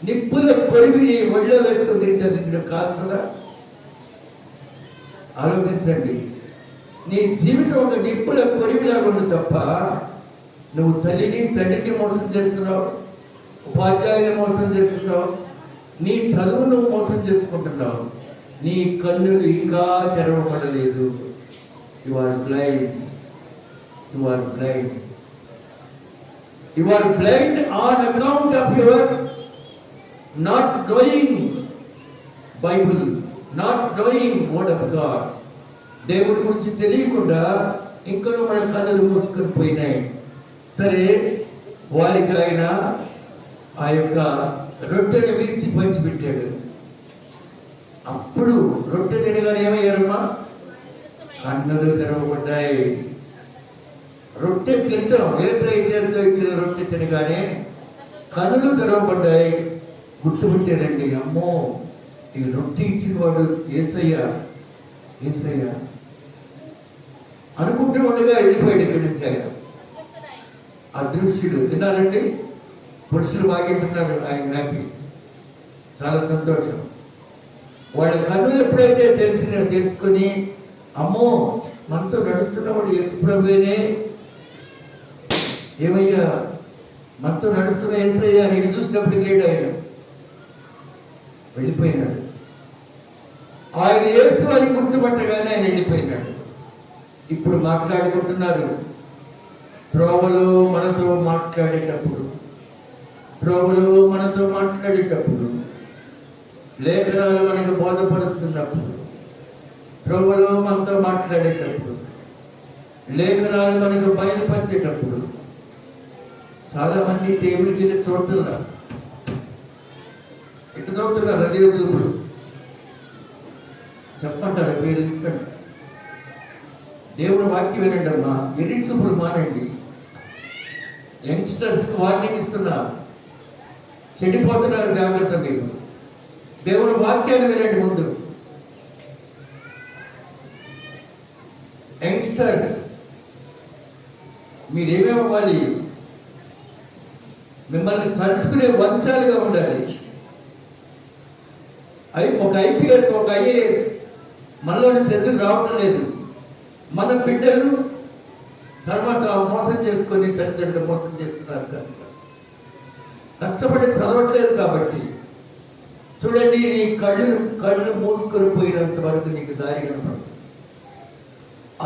నిప్పుల కొరివిని ఒళ్ళో వేసుకొని తిరిగితే కాల్చదా? ఆలోచించండి. నీ జీవితం ఒక నిప్పుల కొరివిలాగా ఉంది తప్ప నువ్వు తల్లిని తండ్రిని మోసం చేస్తున్నావు, ఉపాధ్యాయుని మోసం చేస్తున్నావు, నీ చదువు నువ్వు మోసం చేసుకుంటున్నావు. నీ కన్నులు ఇంకా తెరవబడలేదు. You are blind. You are blind. You are blind on account of your not knowing Bible, not knowing word of God. దేవుడి గురించి తెలియకుండా ఇంకా మన కన్నులు మూసుకొని పోయినాయి. సరే, వారికి ఆయన ఆ యొక్క రొట్టెని విరిచి పంచిపెట్టాడు. అప్పుడు రొట్టె తినగానే ఏమయ్యారమ్మా? కన్నులు తెరవబడ్డాయి. రొట్టె తింటాం, యేసయ్య చేతితో ఇచ్చిన రొట్టె తినగానే కన్నులు తెరవబడ్డాయి. గుర్తుపెట్టారండి, అమ్మో ఈ రొట్టె ఇచ్చిన వాడు యేసయ్య యేసయ్య అనుకుంటూ ఉండగా వెళ్ళిపోయాడు ఇక్కడి నుంచి ఆయన. అదృశ్యుడు. విన్నారండి? పురుషులు బాగుంటున్నారు, ఆయన హ్యాపీ. చాలా సంతోషం. వాళ్ళ కన్నులు ఎప్పుడైతే తెలుసుకొని అమ్మో మనతో నడుస్తున్నవాడు యేసుప్రభువేనే, ఏమయ్యా మనతో నడుస్తున్న యేసయ్యా నేను చూసినప్పుడు లేడు, ఆయన వెళ్ళిపోయినాడు. ఆయన యేసు అని గుర్తుపట్టగానే ఆయన వెళ్ళిపోయినాడు. ఇప్పుడు మాట్లాడుకుంటున్నారు. త్రోవలో మనతో మాట్లాడేటప్పుడు, లేఖనాలు మనకు బోధపరుస్తున్నప్పుడు, త్రోవలో మనతో మాట్లాడేటప్పుడు, లేఖనాలు మనకు బయలుపరిచేటప్పుడు చాలా మంది టేబుల్కి వెళ్ళి చూడుతున్నారు. ఇట్లా చూడుతున్నారు అదే చూపులు. చెప్పంటారు మీరు ఇక్కడ దేవుడు వాక్యం వినండి అమ్మా, ఎన్ని చూపులు మానండి. యంగ్స్టర్స్కి వార్నింగ్ ఇస్తున్నారు, చెడిపోతున్నారు, జాగ్రత్త. మీరు దేవుడు వాక్యాన్ని వినండి ముందు. యంగ్స్టర్స్ మీరేమేమవ్వాలి? మిమ్మల్ని తలుచుకునే వంచాలుగా ఉండాలి. ఒక ఐపీఎస్, ఒక ఐఏఎస్ మనలో నుంచి ఎందుకు రావటం లేదు? మన బిడ్డలు తర్వాత మోసం చేసుకొని తల్లిదండ్రులు మోసం చేస్తున్నారు కనుక కష్టపడి చదవట్లేదు. కాబట్టి చూడండి, నీ కళ్ళు మూసుకొని పోయినంత వరకు నీకు దారి కనపడదు.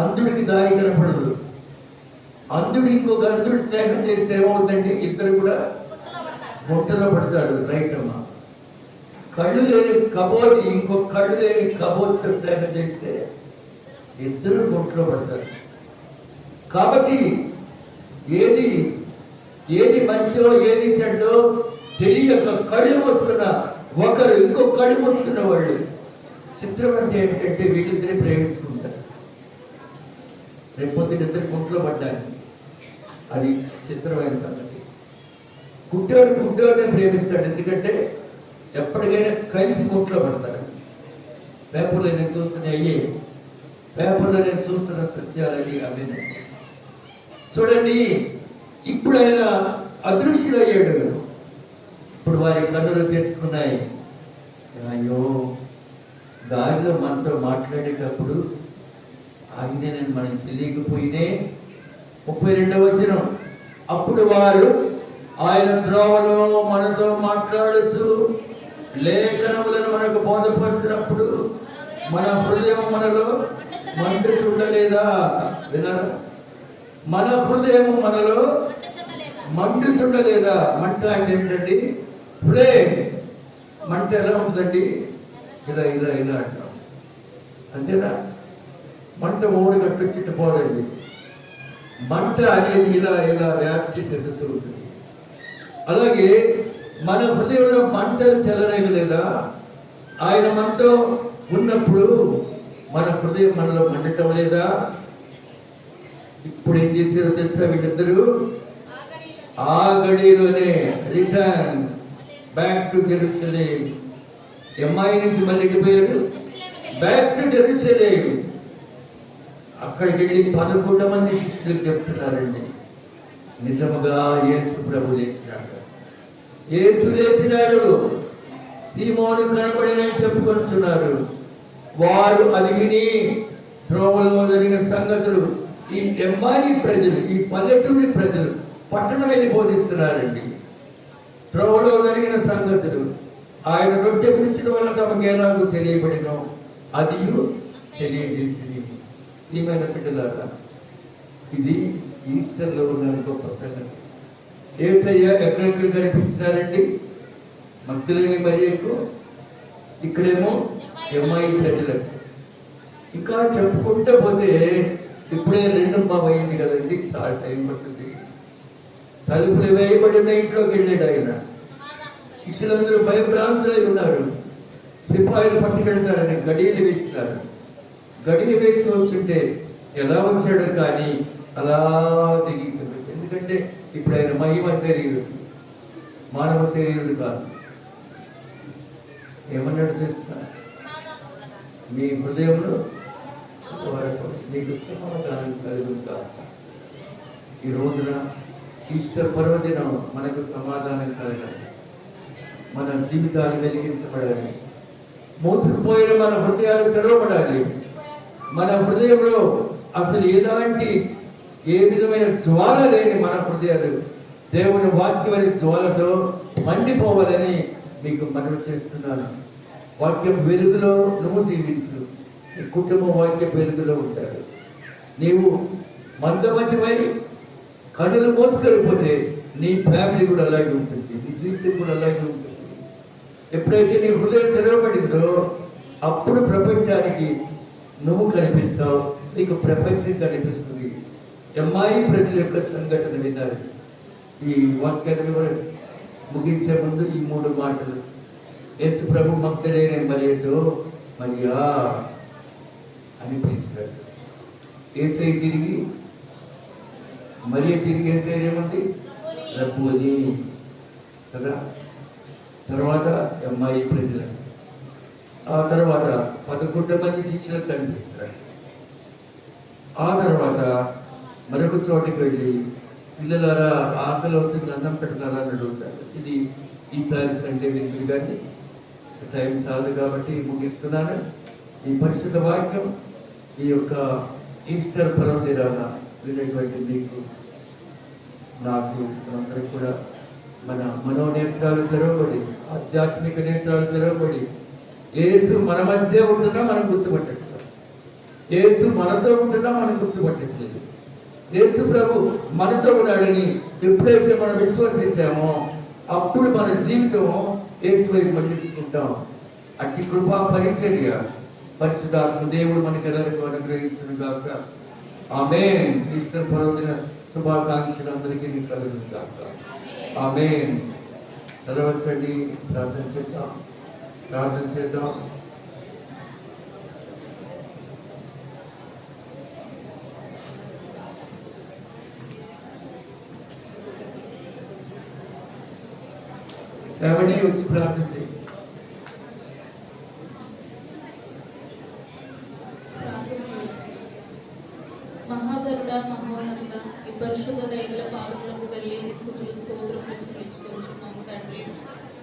అంధుడికి దారి కనపడదు. అంధుడు ఇంకొక అంధుడు స్నేహం చేస్తే ఏమవుతుందండి? ఇద్దరు కూడా గుంటలో పడతాడు. రైట్ అమ్మా. కళ్ళు లేని కబోది ఇంకొక కళ్ళు లేని కబోదితో స్నేహం చేస్తే ఇద్దరు గుంటలో పడతారు. కాబట్టి ఏది మంచో ఏది చెడ్డో తెలియక కళ్ళు మూసుకున్న ఒకరు ఇంకొక కళ్ళు మూసుకున్న వాళ్ళు. చిత్రం అంటే ఏంటంటే వీళ్ళిద్దరే ప్రేమించుకుంటారు. రేపొద్దున ఇద్దరు గుంటలో పడ్డారు. అది చిత్రమైన సంగతి. గుడ్డోడిని ప్రేమిస్తాడు. ఎందుకంటే ఎప్పటికైనా కలిసి గుంటలో పడతారు. పేపర్లో నేను చూస్తున్న సత్యాలని అవేనే. చూడండి, ఇప్పుడు ఆయన అదృశ్యుడయ్యాడు. ఇప్పుడు వారి కన్నులు తెరుచుకున్నాయి. అయ్యో, దారిలో మనతో మాట్లాడేటప్పుడు ఆయనే నేను మనకి తెలియకపోయినే. 32వ వచనం, అప్పుడు వారు ఆయన త్రోవలో మనతో మాట్లాడుచు లేఖనములను మనకు బోధపరిచినప్పుడు మన హృదయం మనలో మండు చూడలేదా? వినరా? మన హృదయం మనలో మండు చూడలేదా? మంట అంటే ఏంటండి? పులే మంట ఎలా ఉంటుందండి? ఇలా అంటాం, అంతేనా? మంట ఓడి కట్టొచ్చిట్టు పోలేదు. మంట అనేది ఇలా వ్యాప్తి చెందుతూ ఉంటుంది. అలాగే మన హృదయంలో మంటలు చెలరేగలేదా? ఆయన మనతో ఉన్నప్పుడు మన హృదయం మనలో మండటం లేదా? ఇప్పుడు ఏం చేశారో తెలుసా? వీళ్ళిద్దరూ ఆ గడిలోనే రిటర్న్ బ్యాక్ టు జెరూసలేం. ఎంఐ నుంచి మళ్ళీ వెళ్ళిపోయారు బ్యాక్ టు జెరూసలేం. అక్కడికి వెళ్ళి 11 మంది శిష్యులకు చెప్తున్నారండి, నిజముగా యేసు ప్రభు లేచినాడు. యేసు లేచినాడు, సీమోను కనబడినని చెప్పుకొస్తున్నారు. వారు అది విని త్రోవలో జరిగిన సంగతులు ఈ ఎంబాయి ప్రజలు, ఈ పల్లెటూరి ప్రజలు పట్టణం వెళ్ళి బోధిస్తున్నారండి. త్రోవలో జరిగిన సంగతులు ఆయన రొట్టె పిలిచిన వల్ల తమకు ఎలాగో తెలియబడినో అది తెలియజేసింది. ఏమైన బిడ్డలారా, ఇది ఈస్టర్లో ఉన్న గొప్ప సంగతి. యేసయ్య ఎక్కడెక్కడ కనిపించినారండి? మగ్దలేని మరియకు, ఇక్కడేమో ఎంఐ ప్రజలకు. ఇంకా చెప్పుకుంటూ పోతే ఇప్పుడే 2 అయింది కదండి, చాలా టైం పడుతుంది. తలుపులు వేయబడిన ఇంట్లోకి వెళ్ళాడు ఆయన. శిష్యులందరూ భయభ్రాంతులై ఉన్నారు. సిపాయిలు పట్టుకెళ్తారని గడియలు వేసినారు. గడియ వేసి వచ్చుంటే ఎలా వచ్చాడు? కానీ అలా దిగి. ఎందుకంటే ఇప్పుడు ఆయన మహిమ శరీరుడు, మానవ శరీరుడు కాదు. ఏమన్నాడు తెలుసా? మీ హృదయంలో నీకు సమాధానం కలుగుతా. ఈ రోజున ఈస్టర్ పర్వదినం మనకు సమాధానం కలగాలి. మన జీవితాలు వెలిగించబడాలి. మోసుకుపోయిన మన హృదయాలు తెరవబడాలి. మన హృదయంలో అసలు ఏ విధమైన జ్వాల లేని మన హృదయాలు దేవుని వాక్యమని జ్వాలతో మండిపోవాలని మీకు మనవి చేస్తున్నాను. వాక్యం వెలుగులో నువ్వు జీవించు, నీ కుటుంబం వాక్య వెలుగులో ఉంటాడు. నీవు మందమతివై కన్నులు మోసుకెళ్ళిపోతే నీ ఫ్యామిలీ కూడా అలాగే ఉంటుంది, నీ జీవితం కూడా అలాగే ఉంటుంది. ఎప్పుడైతే నీ హృదయం తెరవబడిందో అప్పుడు ప్రపంచానికి నువ్వు కనిపిస్తావు, నీకు ప్రపంచం కనిపిస్తుంది. అమ్మాయి ప్రజల యొక్క సంఘటన విన్నారు. ఈ వాక్యాన్ని ముగించే ముందు ఈ 3 మాటలు. యేసు ప్రభు మగ్దలేనే మరియతో మరియా అని పిలిచాడు. ఏసై తిరిగి ఏసై ఏమంది? రబ్బోని కదా. తర్వాత అమ్మాయి ప్రజలు, ఆ తర్వాత 11 మంది శిష్యులు కనిపిస్తారు. ఆ తర్వాత మరొక చోటికి వెళ్ళి పిల్లలారా ఆకలి అవుతుంది, అన్నం పెడతారా అని అడుగుతారు. ఇది ఈసారి సండే విందులు, కానీ టైం చాలు కాబట్టి ముగిస్తున్నాను. ఈ పరిశుద్ధ వాక్యం ఈ యొక్క ఈస్టర్ పర్వదినాన వినేటువంటి మీకు నాకు అందరికి కూడా మన మనోనేత్రాలు తెరవబడి, ఆధ్యాత్మిక నేత్రాలు తెరవబడి, యేసు మన మధ్య ఉంటున్నా మనం గుర్తుపట్టట్లేదు, యేసు మనతో ఉంటున్నా మనం గుర్తుపట్టట్లేదు. యేసు ప్రభు మనతో ఉన్నాడని ఎప్పుడైతే మనం విశ్వసించామో అప్పుడు మన జీవితం యేసు వైపు మళ్లించుకుంటాం. అట్టి కృపా పరిచర్య పరిశుద్ధాత్మ దేవుడు మనకి అందరికీ అనుగ్రహించును గాక. ఆమేన్. ఈస్టర్ పర్వదిన శుభాకాంక్షలు అందరికీ కలుగును గాక. ఆమేన్. చదవచ్చండి, ప్రార్థన చేద్దాం. శ్రావణి వచ్చి ప్రార్థన చేయి.
మహాగరుడ మహోన్నతుడ, ఈ పరిశుద్ధ దయగల పాదములకు వెళ్ళి స్తుతులు స్తోత్రములు చెల్లించుకొనుచున్నాము తండ్రి.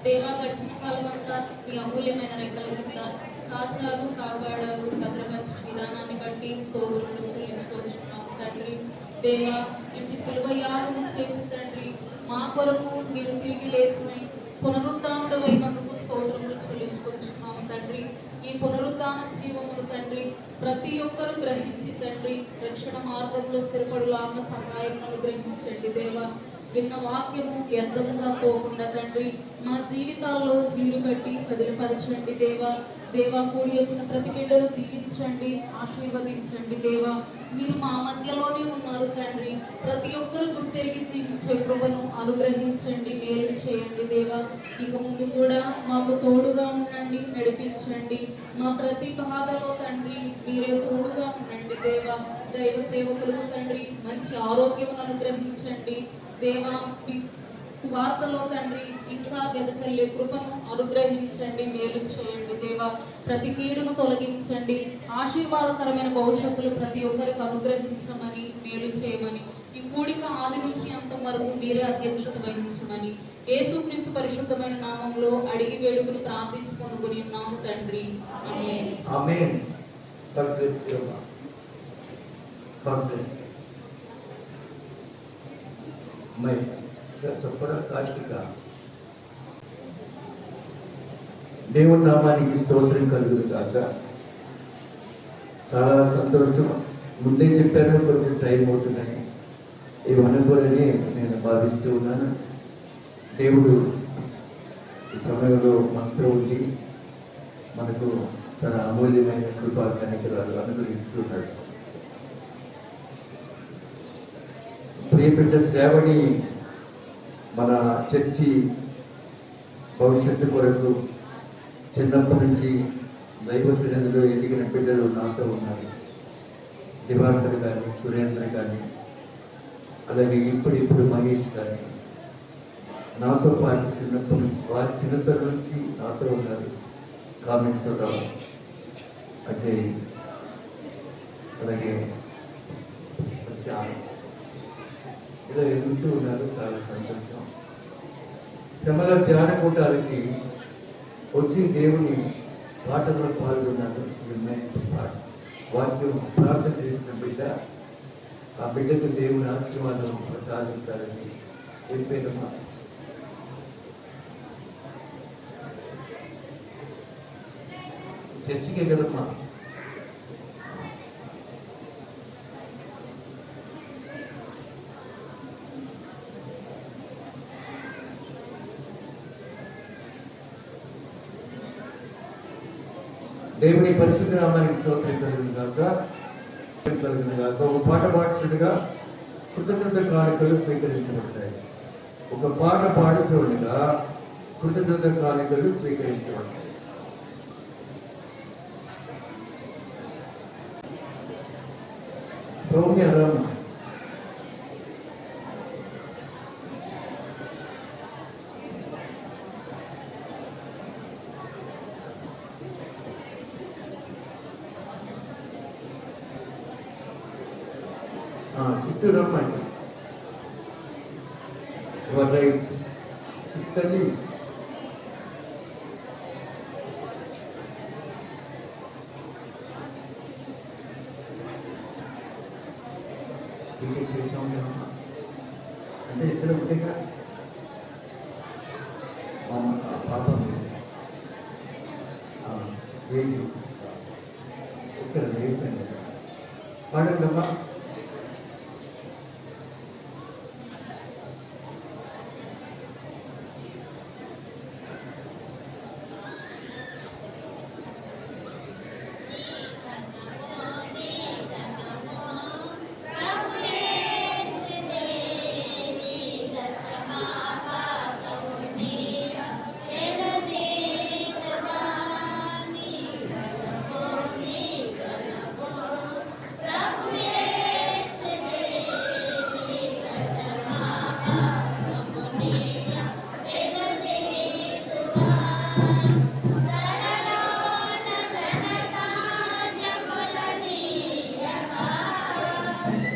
దేవా, గడిచిన కాలమంతా మీ అమూల్యమైన రెక్కల కింద కాచారు, కాపాడారు, భద్రపరిచిన విధానాన్ని బట్టి స్తోత్రములు చెల్లించుకొనుచున్నాము తండ్రి. దేవా, ఇంటి సులువ యాగము చేసి తండ్రి మా కొరకు మీరు తిరిగి లేచినై పునరుద్ధానుడైనందుకు స్తోత్రములు చెల్లించుకొనుచున్నాము తండ్రి. ఈ పునరుద్ధాన జీవమును తండ్రి ప్రతి ఒక్కరూ గ్రహించి తండ్రి రక్షణ మార్గంలో స్థిరపడులాగా సహాయమును గ్రహించండి దేవా. విన్న వాక్యము వ్యర్థముగా పోకుండా తండ్రి మా జీవితాల్లో మీరు పెట్టి కదిలిపరచండి దేవా, కూడి వచ్చిన ప్రతి బిడ్డను దీవించండి, ఆశీర్వదించండి దేవా. మీరు మా మధ్యలోనే ఉన్నారు తండ్రి. ప్రతి ఒక్కరు గుర్తెరిగి జీవించే కృపను అనుగ్రహించండి, మేలు చేయండి దేవా. ఇక ముందు కూడా మాకు తోడుగా ఉండండి, నడిపించండి. మా ప్రతి బాధలో తండ్రి మీరే తోడుగా ఉండండి దేవా. దైవ సేవకులకు తండ్రి మంచి ఆరోగ్యం అనుగ్రహించండి దేవా. సువార్తలో తండ్రి ఇంకా వెదచల్లే కృపను అనుగ్రహించండి, మేలు చేయండి దేవా. ప్రతి కీడును తొలగించండి, ఆశీర్వాదకరమైన భవిష్యత్తులు ప్రతి ఒక్కరికి అనుగ్రహించమని, మేలు చేయమని, ఈ కూడిక ఆది నుంచి అంతం వరకు మీరే అధ్యక్షత వహించమని యేసుక్రీస్తు పరిశుద్ధమైన నామంలో అడిగి వేడుకలు ప్రార్థించుకొనుకొని ఉన్నాము తండ్రి. ఆమేన్.
ఆమేన్. God bless you. God bless you. చెప్పడం కార్తీక దేవుని నామానికి స్తోత్రం కలుగును కాక. చాలా సంతోషం. ముందే చెప్పాను, కొంచెం టైం అవుతుందని. ఇవి అనుకోని నేను భావిస్తూ ఉన్నాను. దేవుడు ఈ సమయంలో మనతో ఉండి మనకు తన అమూల్యమైన కృపా కనికరాలు అనుగ్రహిస్తున్నాడు. ప్రియబిడ్డ శ్రావణి మన చర్చి భవిష్యత్తు కొరకు చిన్నప్పటి నుంచి దైవ సన్నిధిలో ఎదిగిన బిడ్డలు నాతో ఉన్నారు. దివాకర్ కానీ, సురేంద్ర కానీ, అలాగే ఇప్పుడు మహేష్ కానీ నాతో పాటు వారి చిన్నతనం నుంచి నాతో ఉన్నారు. కామేశ్వరరావు, అజయ్, అలాగే శ్యామ్, ఇలా ఎదుగుతూ ఉన్నారు. చాలా సంతోషం. శ్రమల ధ్యాన కూటాలకి వచ్చి దేవుని పాటలో పాల్గొన్నాను. వాక్యం ప్రార్థన చేసిన బిడ్డ, ఆ బిడ్డకు దేవుని ఆశీర్వాదం ప్రసాదించాలని చెప్పేదమ్మా. చర్చికే కదమ్మా. దేవుని పరిశుద్ధ నామానికి స్తోత్రం కలుగును గాక. ఒక పాట పాడుచుండగా కృతజ్ఞత కానుకలు స్వీకరించబడతాయి. ఒక పాట పాడుచుండగా కృతజ్ఞత కానుకలు స్వీకరించబడతాయి. సౌమ్య రామ చిత్తూరు అమ్మాయి చిత్తల్లి అంటే ఇద్దరు ఒకటిగా పాప వేసి ఇక్కడ వేసండి పాడండమ్మా.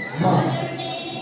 Thank you.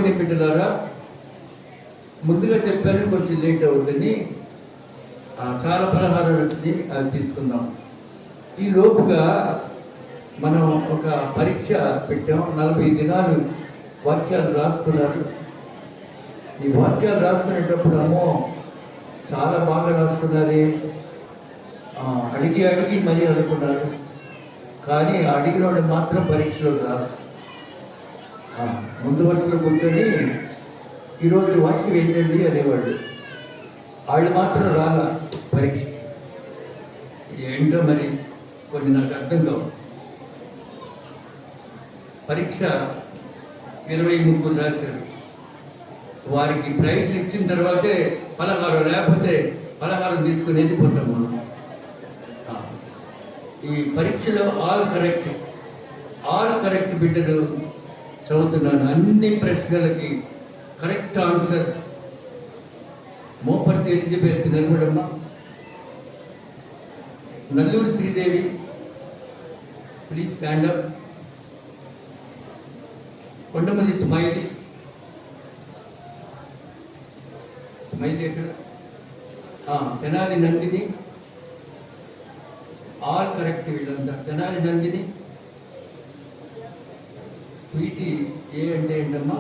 దేవుని బిడ్డలారా, ముందుగా చెప్పాను కొంచెం లేట్ అవుతుంది. చాలా పలహారాలు వచ్చింది, అది తీసుకుందాం. ఈ లోపుగా మనం ఒక పరీక్ష పెట్టాం. 40 దినాలు వాక్యాలు రాసుకున్నారు. ఈ వాక్యాలు రాసుకునేటప్పుడు అమ్మో చాలా బాగా రాస్తున్నారు, అడిగి మరీ అనుకున్నారు. కానీ అడిగిన వాళ్ళు మాత్రం పరీక్షలో రాదు. ముందు వరుసలో కూర్చొని ఈరోజు వాక్యం ఏంటండి అనేవాళ్ళు. వాళ్ళు మాత్రం రాల పరీక్ష. ఏంటో మరి కొన్ని నాకు అర్థం కావు. పరీక్ష 23 రాశారు. వారికి ప్రైజ్ ఇచ్చిన తర్వాతే పలహారం, లేకపోతే పలహారం తీసుకుని వెళ్ళిపోతాం మనం. ఈ పరీక్షలో ఆల్ కరెక్ట్ బిడ్డలు చదువుతున్నాను. అన్ని ప్రశ్నలకి కరెక్ట్ ఆన్సర్స్. మోపర్తి ఎలిజబెత్ నిలబడమ్మ, Nalluru Sridevi please stand up, Kondamalli Smiley ఎక్కడ, తెనాలి నందిని, ఆల్ కరెక్ట్ వీళ్ళంతా. తెనాలి నందిని, స్వీటీ ఏ అంటే ఏంటమ్మా,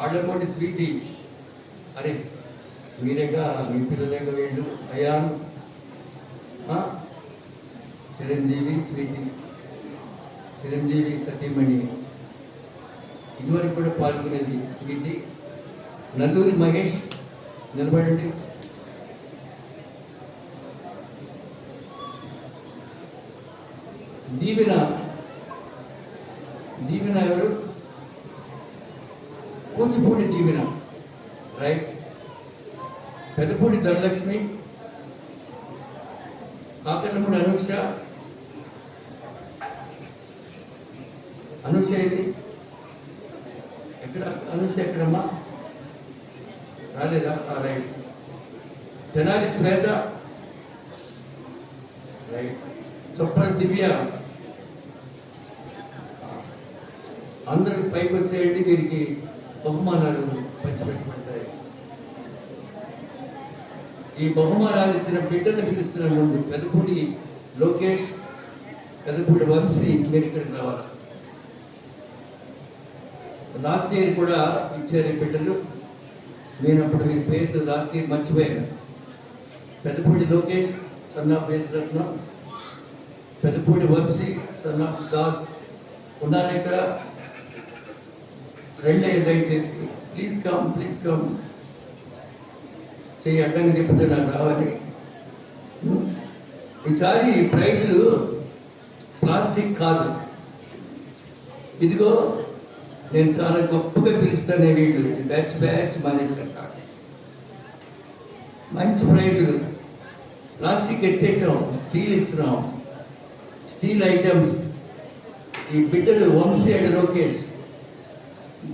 ఆళ్ళమూడి స్వీటీ. అరే మీరేగా, మీ పిల్లలేక వీళ్ళు. అయాను, చిరంజీవి స్వీటీ, చిరంజీవి సతీమణి ఇదివరకు కూడా పాల్గొనేది స్వీటీ. నల్లూరి మహేష్ నిలబడండి. దీవెన ఎవరు? కూచిపూడి దీవెన, రైట్. పెద్దపూడి ధనలక్ష్మి, కాకర్లమూడి అనూష ఇది ఎక్కడ? అనూష ఎక్కడమ్మా? రాలేదా? రైట్. తెనాలి శ్వేత, రైట్. చొప్పల్ దివ్య. అందరూ పైకి వచ్చేయండి, వీరికి బహుమానాలు పంచిపెట్టబడతాయి. ఈ బహుమానాలు ఇచ్చిన బిడ్డను పిలుస్తున్న ముందు పెదపూడి లోకేష్, పెదపూడి వంశీ మీరు ఇక్కడికి రావాలి. లాస్ట్ ఇయర్ కూడా ఇచ్చారు ఈ బిడ్డలు. నేను అప్పుడు వీరి పేరు లాస్ట్ ఇయర్ మర్చిపోయాను. Pedapudi Lokesh son of Vesaratnam, Pedapudi Vamsi son of Das ఉన్నారు ఇక్కడ. రెండే దయచేసి ప్లీజ్ కమ్ చెయ్యి అడ్డంగా తిప్పితే నాకు రావాలి. ఈసారి ప్రైజులు ప్లాస్టిక్ కాదు. ఇదిగో నేను చాలా గొప్పగా పిలుస్తానే వీళ్ళు బ్యాచ్ మానేసారు. మంచి ప్రైజులు. ప్లాస్టిక్ ఎత్తేసాం, స్టీల్ ఇస్తున్నాం. Steel items. ఈ బిడ్డలు వంశీ అండ్ లోకేష్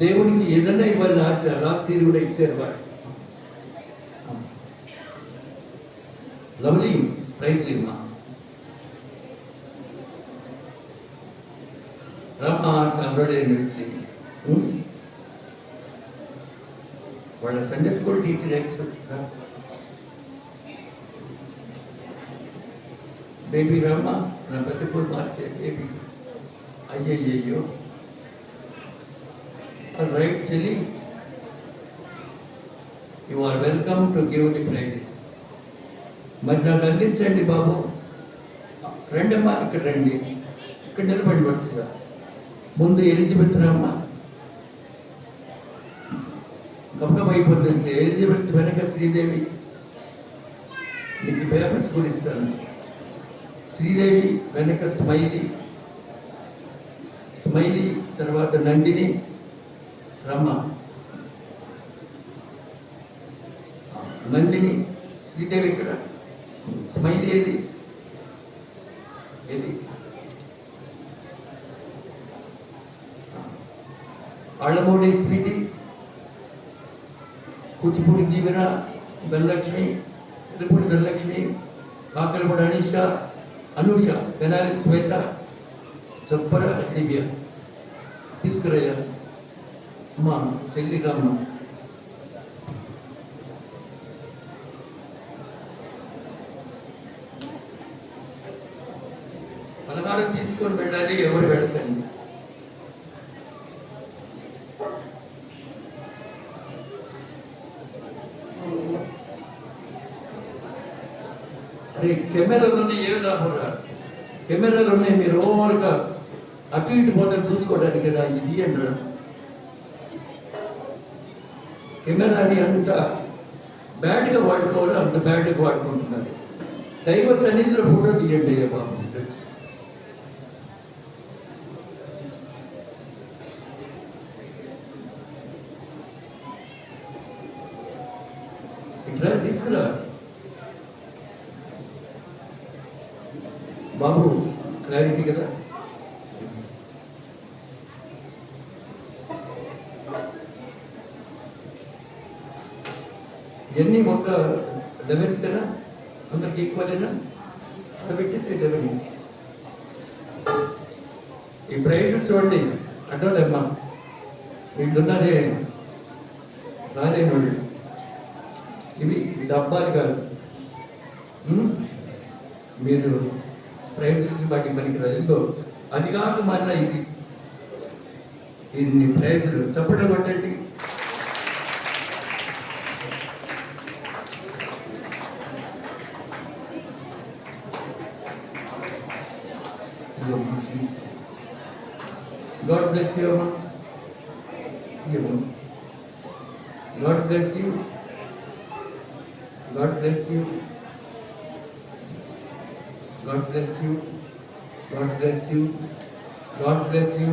దేవునికి ఏదైనా ఇవ్వాలని ఆశ. లాస్ట్ ఇయర్ కూడా ఇచ్చారు వారు. లవ్లీ ప్రైజ్ ఇమ్మా. రమ్మా చంద్రుడే నుంచి వాళ్ళ సండే స్కూల్ టీచర్ ఎక్స్ బేబీ రమ్మ, నా పెద్దపూడి మార్చే బేబీ. అయ్యయ్యో. రైట్ చెల్లి, you are welcome to give the prizes. మరి నాకు అందించండి బాబు. రండమ్మా, ఇక్కడ రండి, ఇక్కడ నిలబడి వరుసగా. ముందు ఎలిజబెత్ రామ్మ, గొప్పగా అయిపోతుంది. ఎలిజబెత్ వెనక శ్రీదేవి. మీకు పేపర్స్ కూడా ఇస్తాను. శ్రీదేవి వెనక స్మైలీ తర్వాత నందిని రమ్మ. నందిని, శ్రీదేవి ఇక్కడ, స్మైలీ ఏది? ఆళ్ళమూడి స్వీటీ, కూచిపూడి దీవెన, ధనలక్ష్మి, పెదపూడి ధనలక్ష్మి, కాకలపూడి అనూష తెనాలి శ్వేత చొప్పర దివ్య తీసుకురయ్యా అమ్మా చెల్లి రామ్మ. పలహారం తీసుకొని వెళ్ళాలి, ఎవరు వెళకండి. అరే కెమెరాలు ఉన్నాయి, ఏమి రాబోరా కెమెరాలు ఉన్నాయి, మీరు ఓవర్గా అటు ఇటు పోతే చూసుకోవడానికి రా ఇది అంటారు. కెమెరాని అంత బ్యాడ్గా వాడుకోవాలి, అంత బ్యాడ్గా వాడుకుంటున్నారు. దైవ సన్నిధిలో ఫోటో తీయండి అయ్యా బాబు. ఇట్లా తీసుకురా బాబు, క్లారిటీ కదా. ఎన్ని ఒక 11 అందరికి ఈక్వలేనా? అక్కడ పెట్టేసి 11. ఈ ప్రైజ్ చూడండి, అడ్డోలేమ్మా వీళ్ళున్నారే రాలేని వాళ్ళు. ఇవి డబ్బాలు కాదు, మీరు ప్రైజులకి వాటి మనకి రాదు. అది కాక మళ్ళీ ఇది ఇన్ని ప్రైజులు చెప్పడం కొట్టండి. God bless you, Amma. God bless you. God bless you. God bless you. God bless you. God bless you.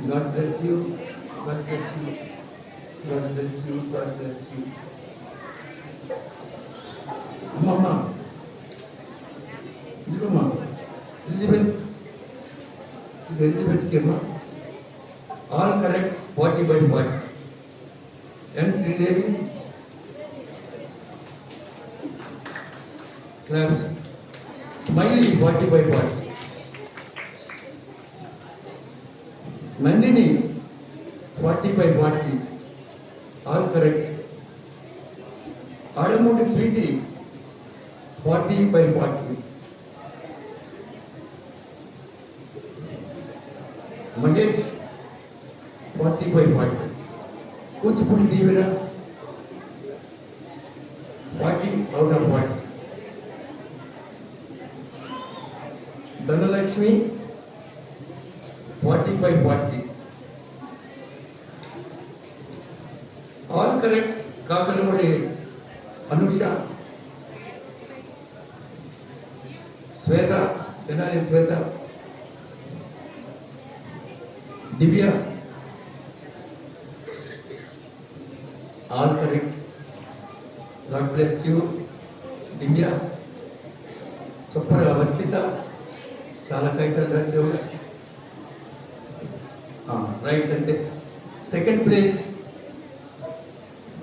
God bless you. God bless you. God bless you. God bless you. Mama. Mama. Elizabeth. Elizabeth came up. All correct 40/40. And Sridevi. Claps. Smiley 40/40. Nandini 40/40. All correct. Adamuti Sweetie 40/40. Mahesh 40/40. Kuchipudi Divina 40 out of 40. Dhanalakshmi 40/40. All correct. Kakalapudi Anusha, Sweta, Tenali Sweta, Divya, all correct. God bless you, Divya. Chopra Varchita, Salakaita Rasyoga. Right, and second place,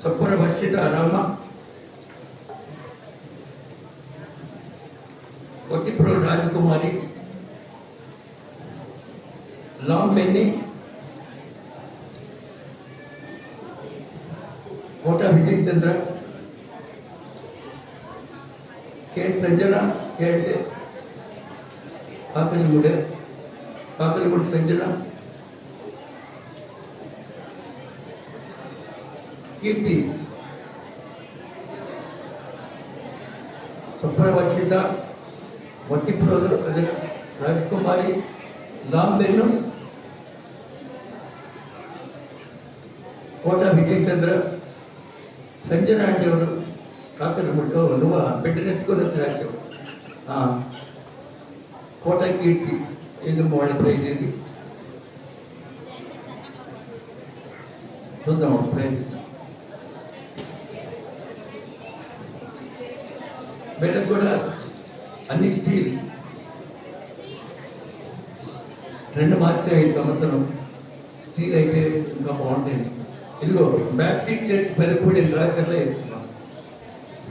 Chopra Varchita Rama. Kotipro Rajkumari, Long Benny, Kota Vijay Chandra, K. Sanjana, K. Kakalipudi Sanjana, Kirti, Chopra Varshita, Kotipro Rajkumari, Long Benny, Kota Vijay Chandra, Sanjana అంటే ఎవరు? కాకలపూడిలో నువ్వు పెట్టినట్టుకొని వచ్చి రాశావు. కోట కీర్తి ఏదో మోడల్ ప్రైజ్ ఏది చూద్దాం. ప్రైజ్ వీళ్ళకి కూడా అన్ని స్టీల్ 2 మార్చాయి ఈ సంవత్సరం. స్టీల్ అయితే ఇంకా బాగుంటుంది. ఇదిగో బ్యాప్టిస్ట్ చర్చ్ పెదపూడి రాశాలో చెప్తున్నాం.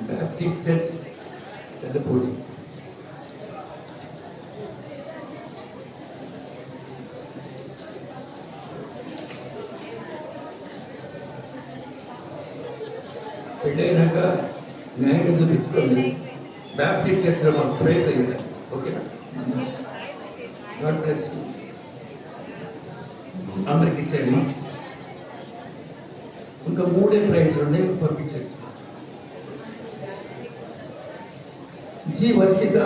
Baptist church Pedapudi. పెళ్ళైనాక న్యాయంగా చూపించుకోండి. బ్యాప్టిస్ట్ చర్చ్లో మాకు ప్రేజ్ అయ్యింది. ఓకేనా? God bless you. అందరికి ఇచ్చేది. ఇంకా 3 ప్రైజ్లు ఉన్నాయి, పంపించేస్తున్నాం. జీ వర్షిత.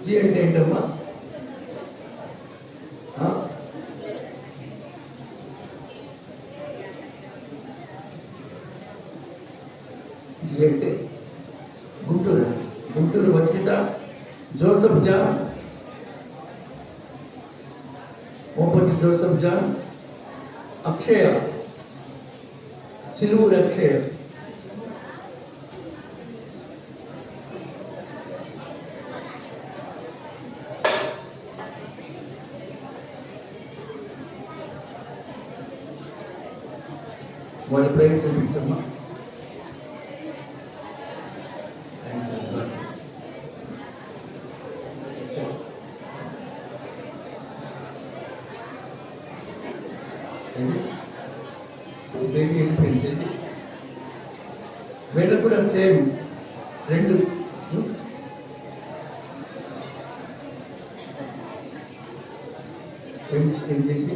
జీ అంటే ఏంటమ్మా? జీ అంటే Guntur. Guntur Varshitha. Joseph John. Mopati Joseph John. Akshaya. Chiluvuru Akshaya. వాళ్ళ ప్రేమ చూపించమ్మా. బేబీ పెంచింది. వీళ్ళకు కూడా సేమ్ 2 ఏం చేసి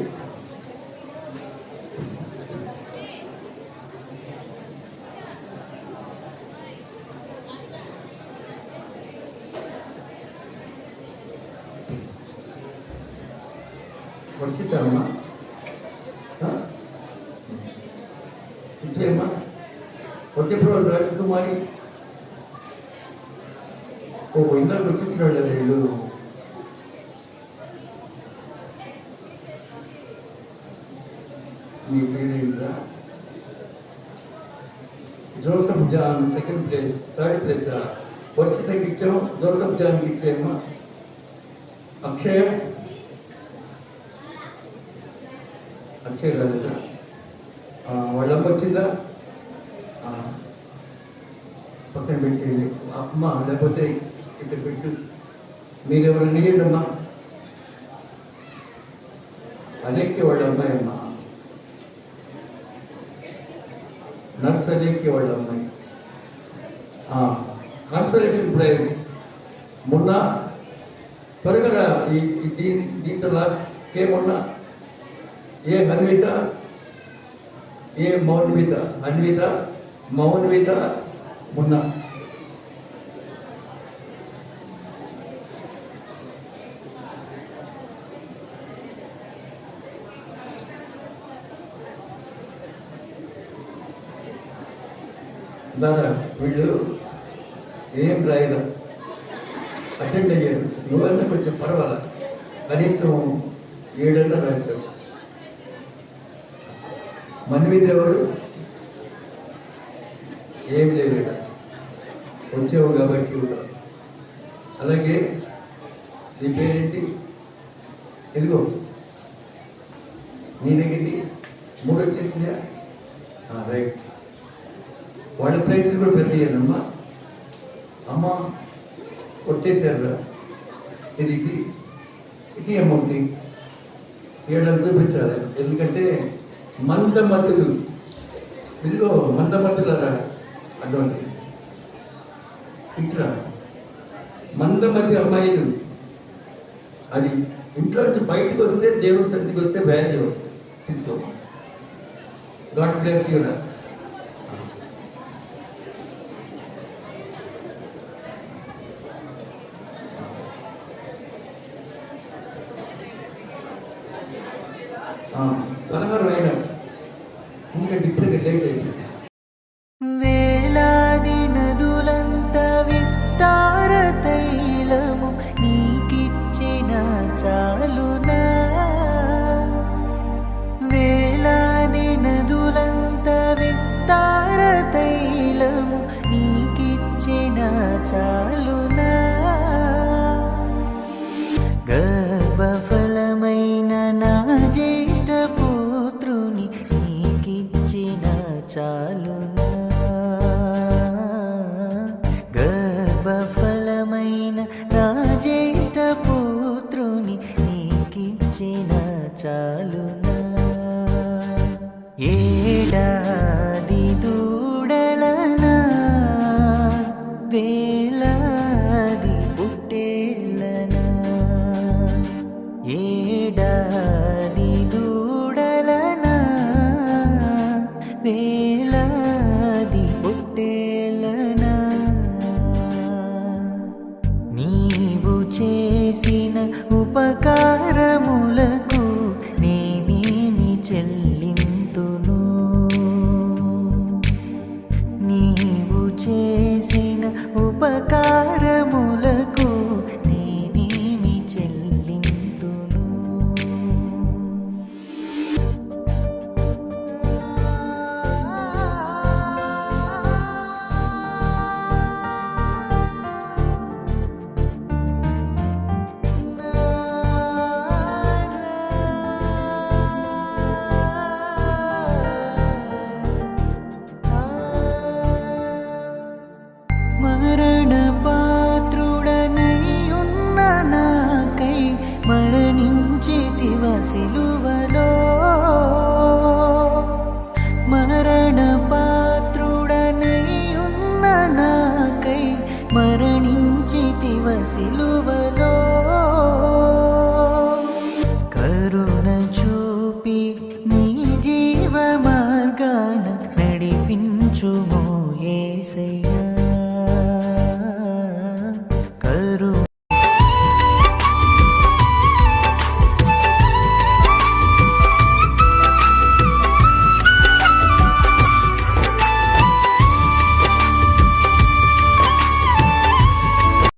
వర్షితామ్మా ఇచ్చేయమ్మా. కొట్టేప్పుడు రాజకుమారి. ఇందాక వచ్చేసిన వాళ్ళు వీళ్ళు. మీ పేరేంట్రా? Joseph John 2nd place. 3rd place వర్షితకి ఇచ్చాము. జోసఫ్ జాన్కి ఇచ్చేయమ్మా. అక్షయ. అక్షయ్ రాలేదా? వాళ్ళమ్మ వచ్చిందా? పక్కన పెట్టేయండి అమ్మ, లేకపోతే ఇక్కడ పెట్టు. మీరెవరైనా ఇవ్వండి అమ్మా. అలేఖ్య వాళ్ళ అమ్మాయి అమ్మ. నర్స్ అలేఖ్య వాళ్ళ అమ్మాయి. కన్సలేషన్ ప్రైజ్ మొన్న త్వరగా దీంతో లాస్ట్ కే మొన్న ఏ అన్విత, ఏ మౌన్విత. అన్విత, మౌన్విత మొన్న. దారా వీళ్ళు ఏం రాయదా, అటెండ్ అయ్యారు. నువ్వన్నా కొంచెం పర్వాలా, కనీసం 7 రాశావు. మన్విత ఎవరు? ఏం లేదు, వచ్చావు కాబట్టి కూడా. అలాగే నీ పేరేంటి? ఎదుగో నీ దగ్గరికి 3 వచ్చేసిందా? రైట్. వాళ్ళ ప్రైజ్లు కూడా పెద్దయ్యానమ్మా. అమ్మ కొట్టేశారు. ఇది ఇది అమౌంట్ 7 చూపించాలి. ఎందుకంటే మందమతులు, ఇదిగో మందమతులరా అటువంటి ఇట్లా మందమతి అమ్మాయిలు. అది ఇంట్లో నుంచి బయటకు వస్తే, దేవుడి సన్నిధికి వస్తే వాల్యూ తీసుకో. God bless you. పదహారు అయినా ఎందుకంటే ఇప్పటికే లేట్ అయిపోయింది.
వేలాది నదులంత విస్తార తైలము నీకిచ్చిన చాలునా. వేలాది నదులంత విస్తార తైలము నీకిచ్చిన చాలునా. గర్భఫలమైన నా జ్యేష్ఠ పుత్రుని ఉపకారములకు నేనేమి చెల్లింతును నీవు చేసిన ఉపకారములకు నేనేమి చెల్లింతును మరణ పాత్రుడనై ఉన్న నాకై మరణించితివ సిలువలో మరణ పాత్రుడనై ఉన్న నాకై మరణించితివ సిలువలో